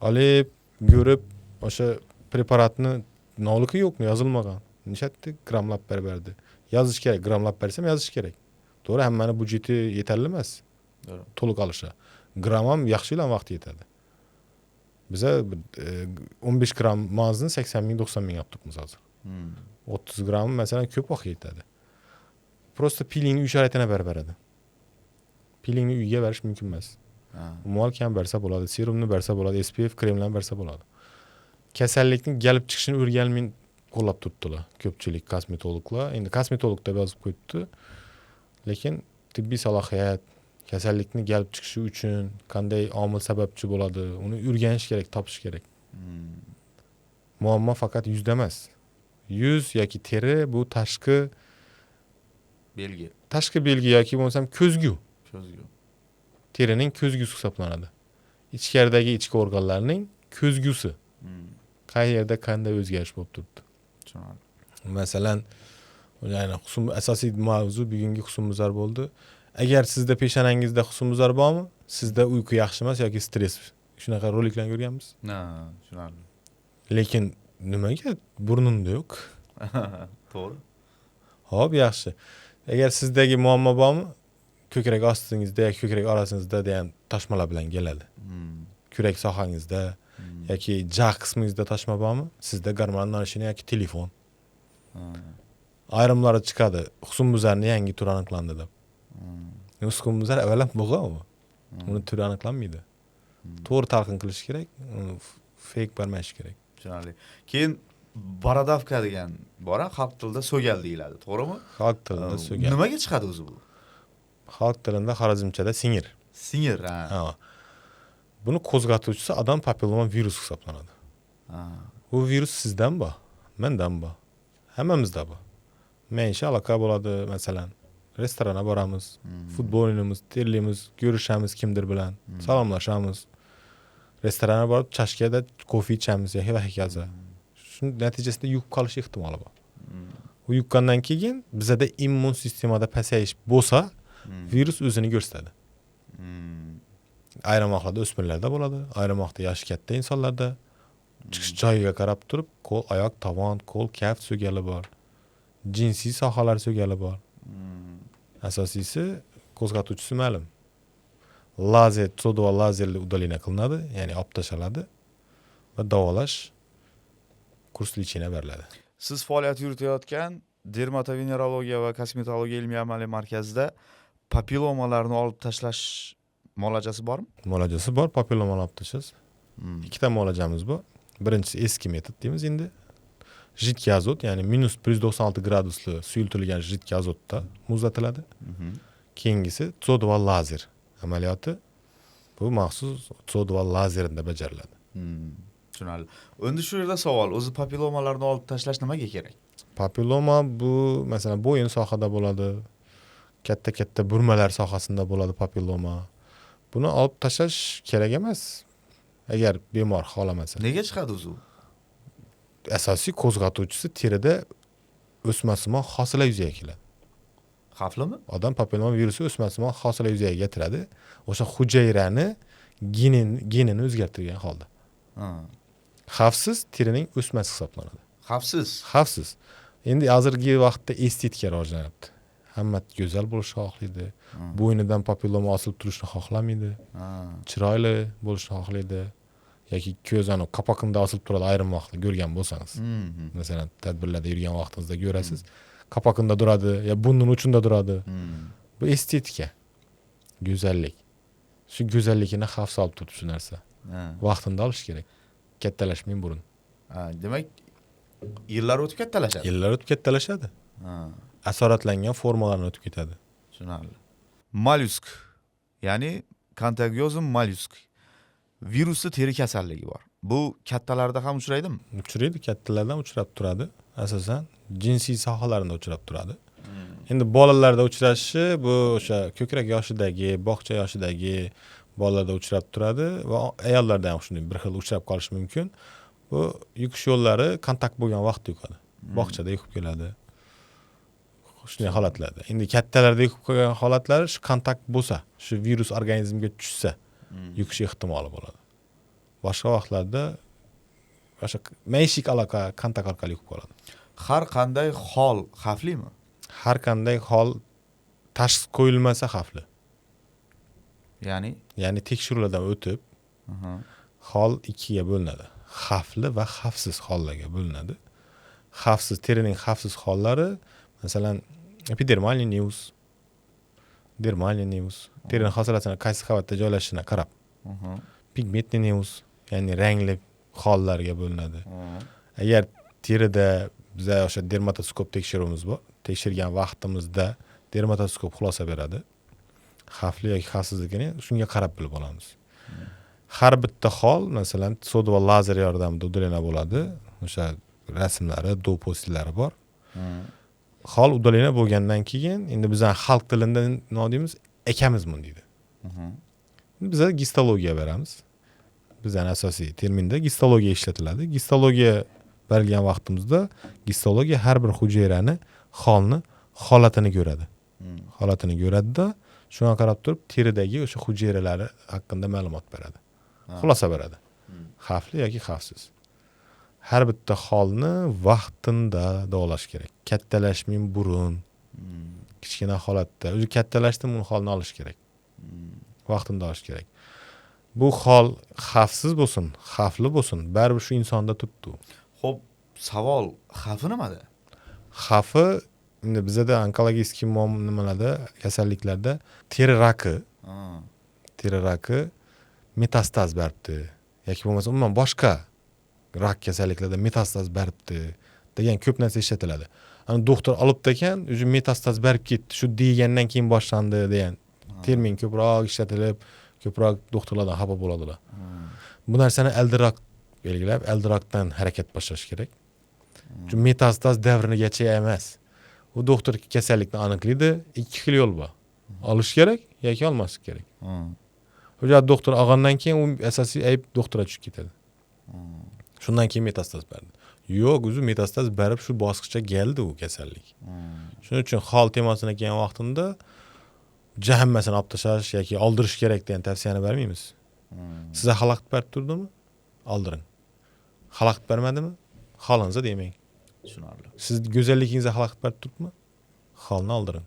Olib, ko'rib, o'sha preparatni noliki yo'qmi, yozilmagan. Nechta grammlab berdi. Yozish kerak, grammlab bersam yozish kerak. To'g'ri, hammani budjeti yetarli emas. To'liq olishi. Gram ham yaxshilan vaqt yetadi. Biza 15 gram mozni 80 ming, 90 ming olib turibmiz hozir. 30 gram masalan ko'p vaqt yetadi. Prosta pilingni uy sharoitini beradi. Pilingni uyga berish mumkin emas. Mol kam bersa bo'ladi, serumni bersa bo'ladi, SPF kremlarni bersa bo'ladi. Kasallikning kelib chiqishini o'rganmay qo'llab turibdilar ko'pchilik kosmetologlar. Endi kosmetolog deb yozib qo'yibdi. Lekin tibbiy salohiyat kasallikni kelib chiqishi uchun qanday omil sababchi bo'ladi, uni o'rganish kerak, topish kerak. Muammo faqat yuzda emas. Yuz yoki teri bu tashqi belgi yoki bo'lmasam ko'zgu. Terining ko'zgusi hisoblanadi. Ichkaridagi ichki organlarning ko'zgusi. Qayerda qanday o'zgarish bo'lib turibdi. Masalan, ya'ni asosiy mavzu bugungi husnbuzar bo'ldi. Agar sizda peshonangizda husnbuzar bormi, sizda uyqu yaxshi emas yoki stress. Shunaqa roliklarni ko'rganmiz. Tushunarli. Lekin nimaga burnimda yo'q? To'g'ri. Xo'p, yaxshi. Agar sizdagi muammo bormi, ko'krak ostingizda yoki ko'krak orasingizda ham toshmalar bilan keladi. Kurak sohangizda yoki jag qismingizda toshma bormi, sizda gormonal nolishini yoki telefon. Ayrimlari chiqadi, husnbuzarning yangi turi aniqlandi deb. Husnbuzar avvalab bo'lgan-ku. Uni turi aniqlanmaydi. To'g'ri talqin qilish kerak, fake bermash kerak. Tushunarli. Keyin borodavka degan bor, xalq tilida so'gal deyiladi, to'g'rimi? Xalq tilida so'gal. Nimaga chiqadi o'zi bu? Xalq tilida xorazmchada singir. Singir, ha. Buni qo'zg'atuvchisi odam papilloma virus hisoblanadi. Bu virus sizdan bor, mendan bor, hammamizda bor. Menga aloqa bo'ladi, masalan, restoranga boramiz, futbol o'ynaymiz, terlaymiz, ko'rishamiz kimdir bilan, salomlashamiz. Restoranga borib, chashkada kofe ichamiz yoki va hokazo. Shuning natijasida yuqib qolish ehtimoli bor. U yuqqandan keyin bizda immun sistemada pasayish bo'lsa, virus o'zini ko'rsatadi. Ayrim vaqtlarda o'smirlarda bo'ladi, ayrim vaqtda yoshi katta insonlarda chiqish joyiga qarab turib, qo'l, oyoq, tovon, qo'l, kaft so'gali bor. Jinsiy sohalar so'gali bor. Asosiysi qo'zg'atuvchisi ma'lum. Lazer, so'dova lazerli udalina qilinadi, ya'ni olib tashladi va davolash kurs lichina beriladi. Siz faoliyat yuritayotgan dermatovenerologiya va kosmetologiya ilmiy-amaliy markazida papillomalarni olib tashlash muolajasi bormi? Muolajasi bor, papillomalarni olib tashlash. Ikkita muolajamiz bor. Birinchisi eski metod deymiz endi. Jiddiy azot, ya'ni -96 gradusli suyultirilgan jiddiy azotda muzlatiladi. Keyingisi so'dova lazer amaliyoti. Bu maxsus so'dova lazerda bajariladi. Tushunarli. Endi shu yerda savol, o'zi papillomalarni olib tashlash nimaga kerak? Papilloma bu masalan bo'yin sohada bo'ladi. Katta burmalar sohasida bo'ladi papilloma. Buni olib tashlash kerak emas. Agar bemor xohlamasa. Nega chiqadi o'zi? Asosiy qo'zg'atuvchisi terida o'smasimon hosila yuzaga keladi. Xavflimi? Odam papilloma virusi o'smasimon hosila yuzaga keltiradi. O'sha hujayrani genini o'zgartirgan holda. Xavfsiz terining o'smasi hisoblanadi. Xavfsiz. Endi hozirgi vaqtda estetika rivojlanyapti. Hamma go'zal bo'lishni xohlaydi. Bo'ynidan papilloma osilib turishni xohlamaydi. Chiroyli bo'lishni xohlaydi. Yoki ko'zani qapoqinda osilib turadi ayrim vaqtda ko'rgan bo'lsangiz. Masalan, tadbirlarda yurgan vaqtingizda ko'rasiz. Qapoqinda turadi, yo burnining uchunda turadi. Bu estetika. Go'zallik. Shu go'zalligini xavf solib turibdi shu narsa. Vaqtida olish kerak. Kattalashmang burun. Demak, yillar o'tib kattalashadi. Yillar o'tib kattalashadi. Asoratlangan formalarni o'tib ketadi. Tushunarli. Mollyusk, ya'ni kontagiozum mollyusk virusli teri kasalligi bor. Bu kattalarda ham uchraydimi? Uchraydi, kattalardan uchrab turadi. Asosan jinsiy sohalarida uchrab turadi. Endi bolalarda uchrashi bu o'sha ko'krak yoshidagi, bog'cha yoshidagi bolalarda uchrab turadi va ayollarda ham shunday bir xil uchrab qolishi mumkin. Bu yuqish yo'llari kontakt bo'lgan vaqtda yuqadi. Bog'chada yuqib keladi. Shunday holatlarda. Endi kattalarda yuqib kelgan holatlari shu kontakt bo'lsa, shu virus organizmga tushsa, yuqish ehtimoli bo'ladi. Boshqa vaqtlarda o'sha maishik aloqa kontakt orqali yuqib qoladi. Har qanday hol xavflimi? Har qanday hol tashxis qo'yilmasa xavfli. Ya'ni tekshiruvlardan o'tib, hol ikkiga bo'linadi. Xavfli va xavfsiz hollarga bo'linadi. Xavfsiz, terining xavfsiz hollari, masalan, epidermal nevus, dermal nevus, terining hosilasining qaysi qavatda joylashishini qarab, pigmentli nevus, ya'ni rangli hollarga bo'linadi. Agar terida biza o'sha dermatoskop tekshiruvimiz bor, tekshirgan vaqtimizda dermatoskop xulosa beradi. Xavfli yoki xavfsizligini shunga qarab bilib olamiz. Har bitta hol, masalan, sod va lazer yordamida udalana bo'ladi. O'sha rasmlari, do'postlari bor. Hol udalana bo'lgandan keyin, endi bizning xalq tilida nima deymiz? Ekamizmi deydi. Biz gistologiya beramiz. Bizning asosiy terminda gistologiya ishlatiladi. Gistologiya berilgan vaqtimizda gistologiya har bir hujayrani, holni holatini ko'radi. Holatini ko'radi-da, shunga qarab turib teridagi o'sha hujayralari haqida ma'lumot beradi. Xulosa beradi. Xavfli yoki xavfsiz. Har bitta holni vaqtinda davolash kerak. Kattalashmay burun, kichkina holatda, o'zi kattalashdi uni holni olish kerak. Vaqtinda olish kerak. Bu hol xavfsiz bo'lsin, xavfli bo'lsin, baribir shu insonda turibdi. Xo'p, savol, xavfi nimada? Xavfi endi bizda onkologik nimalarda, kasalliklarda teri raki metastaz beribdi yoki bo'lmasa umuman boshqa rak kasalliklarda metastaz beribdi degan ko'p narsa ishlatiladi. Ana doktor olibdi ekan, o'zi metastaz berib ketdi, shu degandan keyin boshlandi degan termin ko'proq ishlatilib, ko'proq doktorlardan xafa bo'ladilar. Bu narsani aldiroq belgilab, aldiroqdan harakat boshlash kerak. Chunki metastaz davrigacha emas. U doktor kasallikni aniqlaydi, ikki xil yo'l bor. Olish kerak yoki olmaslik kerak. O'sha doktor olgandan keyin u asosiy ayb doktorga tushib ketadi. Shundan keyin metastaz berdi. Yo'q, o'zi metastaz berib shu bosqichga keldi u kasallik. Shuning uchun hol temasini kelgan vaqtida hammasini olib tashlash yoki oldirish kerak degan tavsiyani bermaymiz. Sizga xalaqit berib turdimi? Oldiring. Xalaqit bermadimi? Xolingizni demang. Tushunarli. Siz go'zalligingizga xalaqit berib turibmi? Holni oldiring.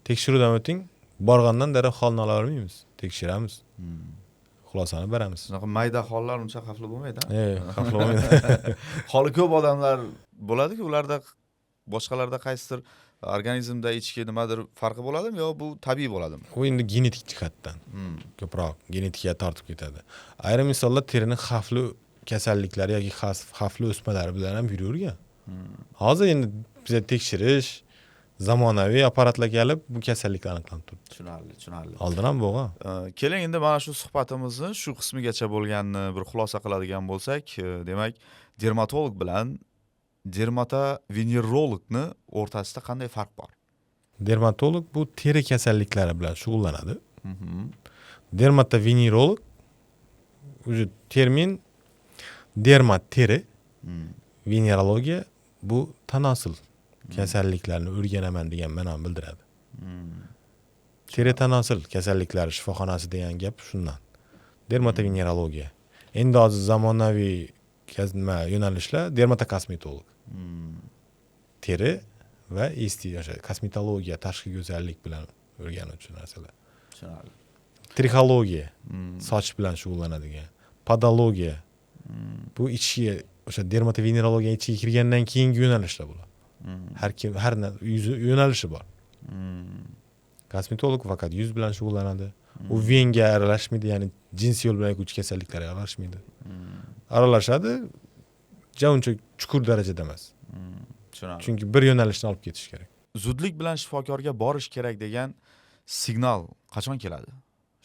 Tekshiruvdan o'ting. Borgandan darrov holni ola olmaymiz. Tekshiramiz. Xulosani beramiz. Shunaqa mayda hollar uncha xavfli bo'lmaydi. Xavfli bo'lmaydi. Holi ko'p odamlar bo'ladi-ku, ularda boshqalarda qaysidir organizmda ichki nimadir farqi bo'ladimi yo bu tabiiy bo'ladimi? U endi genetik jihatdan ko'proq genetikaga tortib ketadi. Ayrim insonlar terining xavfli kasalliklari yoki xavfli o'smalari bilan ham yuravergan. Hozir endi bizga tekshirish zamonaviy apparatlar kelib bu kasallikni aniqlab turibdi. Tushunarli. Oldin ham bo'lgan. Keling endi mana shu suhbatimizni shu qismigacha bo'lganini bir xulosa qiladigan bo'lsak, demak, dermatolog bilan dermatovenerologni o'rtasida qanday farq bor? Dermatolog bu teri kasalliklari bilan shug'ullanadi. Dermatovenerolog o'zi termin dermat teri, venerologiya bu tanosil kasalliklarni o'rganaman degan ma'noni bildiradi. Teri tanosil kasalliklari shifoxonasi degan gap shundan. Dermatovenerologiya. Endi hozir zamonaviy yo'nalishlar dermatokosmetolog. Teri va o'sha kosmetologiya, tashqi go'zallik bilan o'rganuvchi narsalar. Tushunarli. Trixologiya, soch bilan shug'ullanadigan. Podologiya. Bu ichki o'sha dermatovenerologiya ichiga kirgandan keyingi yo'nalishlar bular. Har yo'nalishi bor. Kosmetolog faqat yuz bilan shug'ullanadi. U venga aralashmaydi, ya'ni jinsiy yo'l bilan yug'uvchi kasalliklarga aralashmaydi. Aralashadi, uncha chuqur darajada emas. Tushunarli. Chunki bir yo'nalishni olib ketish kerak. Zudlik bilan shifokorga borish kerak degan signal qachon keladi?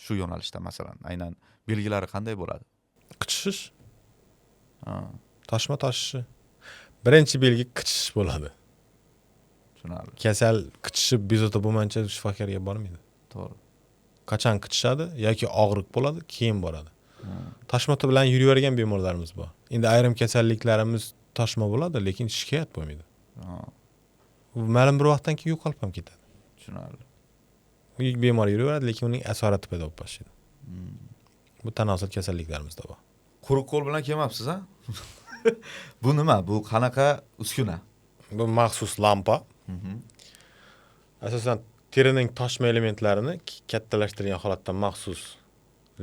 Shu yo'nalishda masalan, aynan belgilari qanday bo'ladi? Qichishish, Ha, toshma toshishi. Birinchi belgi qichishish bo'ladi. tushunarli. Kasal qichishib bezovta bo'lmaguncha shifokorga bormaydi. To'g'ri. Qachon qichishadi yoki og'riq bo'ladi, keyin boradi. Toshma bilan yuravergan bemorlarimiz bor. Endi ayrim kasalliklarimiz toshma bo'ladi, lekin shikoyat bo'lmaydi. Ha, U ma'lum bir vaqtdan keyin yo'qolib ham ketadi. tushunarli. U bemor yuraveradi, lekin uning asorati paydo bo'lib boshlaydi. Bu tanosil kasalliklarimizda bor. Quruq qo'l bilan kelmabsiz, ha? Bu nima? Bu qanaqa uskuna? Bu maxsus lampa. Asosan terining toshma elementlarini kattalashtirgan holatda maxsus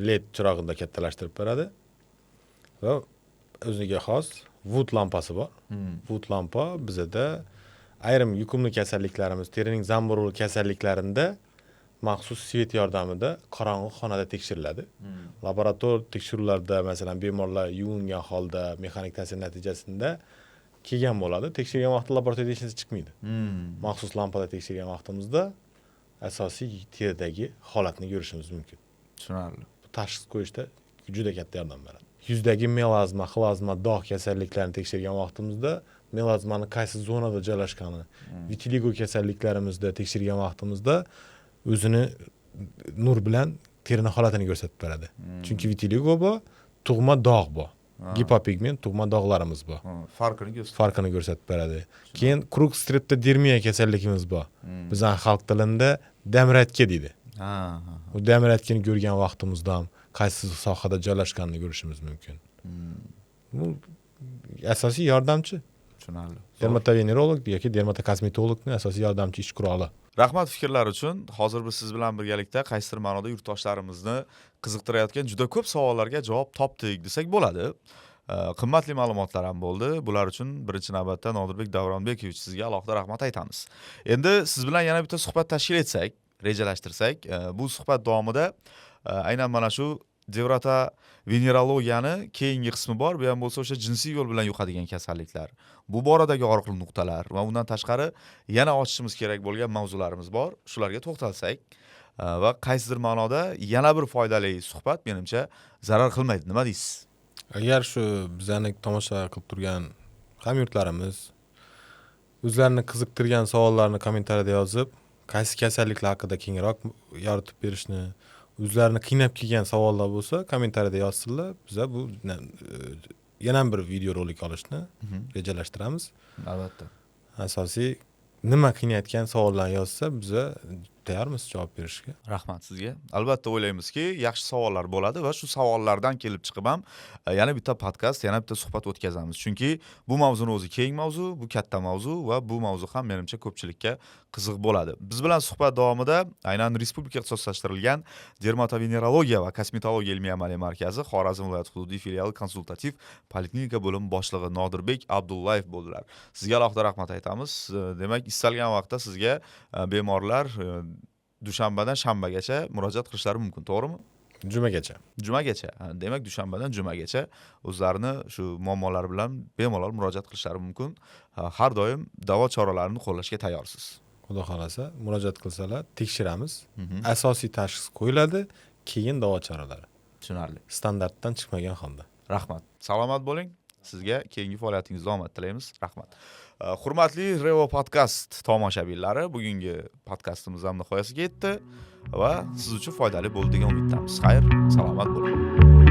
LED chirog'ida kattalashtirib beradi. Va o'ziga xos wood lampasi bor. Wood lampa bizada ayrim yuqumli kasalliklarimiz, terining zamburug'li kasalliklarida maxsus svet yordamida qorong'u xonada tekshiriladi. Laborator tekshiruvlarda masalan bemorlar yuvingan holda mexanik ta'sir natijasida kelgan bo'ladi. Tekshirgan vaqtda laboratoriyada hech narsa chiqmaydi. Maxsus lampada tekshirgan vaqtimizda asosiy teridagi holatni ko'rishimiz mumkin. Tushunarli. Bu tashxis qo'yishda juda katta yordam beradi. Yuzdagi melazma, xilazma, dog' kasalliklarini tekshirgan vaqtimizda melazmani qaysi zonada joylashgani, vitiligo kasalliklarimizda tekshirgan vaqtimizda o'zini nur bilan terini holatini ko'rsatib beradi. Chunki vitiligo bor, tug'ma dog' bor. Gipopigment tug'ma dog'larimiz bor. Farqini ko'rsatib beradi. Keyin quruq streptodermiya kasalligimiz bor. Bizning xalq tilida damratga deydi. Bu damratkani ko'rgan vaqtimizda ham qaysi sohada joylashganini ko'rishimiz mumkin. Bu asosiy yordamchi. Tushunarli. Dermatovenerolog yoki dermatokosmetologning asosiy yordamchi ish quroli. Rahmat fikrlar uchun. Hozir biz siz bilan birgalikda qaysidir ma'noda yurtdoshlarimizni qiziqtirayotgan juda ko'p savollarga javob topdik desak bo'ladi. Qimmatli ma'lumotlar ham bo'ldi. Bular uchun birinchi navbatda Nodirbek Davronbekovich sizga alohida rahmat aytamiz. Endi siz bilan yana bitta suhbat tashkil etsak, rejalashtirsak, bu suhbat davomida aynan mana shu devrotovenerologiyani keyingi qismi bor. Bu ham bo'lsa o'sha jinsiy yo'l bilan yuqadigan kasalliklar. Bu boradagi og'riqli nuqtalar va undan tashqari yana ochishimiz kerak bo'lgan mavzularimiz bor. Shularga to'xtalsak va qaysidir ma'noda yana bir foydali suhbat menimcha zarar qilmaydi. Nima deysiz? Agar shu bizani tomosha qilib turgan hamyurtlarimiz o'zlarini qiziqtirgan savollarni kommentariyada yozib, qaysi kasalliklar haqida kengroq yoritib berishni, o'zlarini qiynab kelgan savollar bo'lsa, kommentariyada yozsinlar. Biz bu yana bir video rolik olishni rejalashtiramiz. Albatta. Asosiy nima qiynayotgan savollarni yozsa, biz tayyormiz javob berishga. Rahmat sizga. Albatta o'ylaymizki, yaxshi savollar bo'ladi va shu savollardan kelib chiqib ham yana bitta podkast, yana bitta suhbat o'tkazamiz. Chunki bu mavzuni o'zi keng mavzu, bu katta mavzu va bu mavzu ham menimcha ko'pchilikka qiziq bo'ladi. Biz bilan suhbat davomida aynan Respublika ixtisoslashtirilgan dermatovenerologiya va kosmetologiya ilmiy-amaliy markazi Xorazm viloyat hududiy filiali konsultativ poliklinika bo'limi boshlig'i Nodirbek Abdullayev bo'ldilar. Sizga alohida rahmat aytamiz. Demak, istalgan vaqtda sizga bemorlar dushanbadan shanbagacha murojaat qilishlari mumkin, to'g'rimi? Jumagacha. Jumagacha. Demak, dushanbadan jumaga o'zlarini shu muammolari bilan bemalol murojaat qilishlari mumkin. Har doim davo choralarini qo'llashga tayyorsiz. Xudo xolasa, murojaat qilsalar, tekshiramiz. Asosiy tashxis qo'yiladi, keyin davo choralari. Tushunarli. Standartdan chiqmagan holda. Rahmat. Salomat bo'ling. Sizga keyingi faoliyatingizda omad tilaymiz. Rahmat. Hurmatli Revo podkast tomoshabinlari, bugungi podkastimiz ham nihoyasiga yetdi va siz uchun foydali bo'ldi degan umiddamiz. Xayr, salomat bo'ling.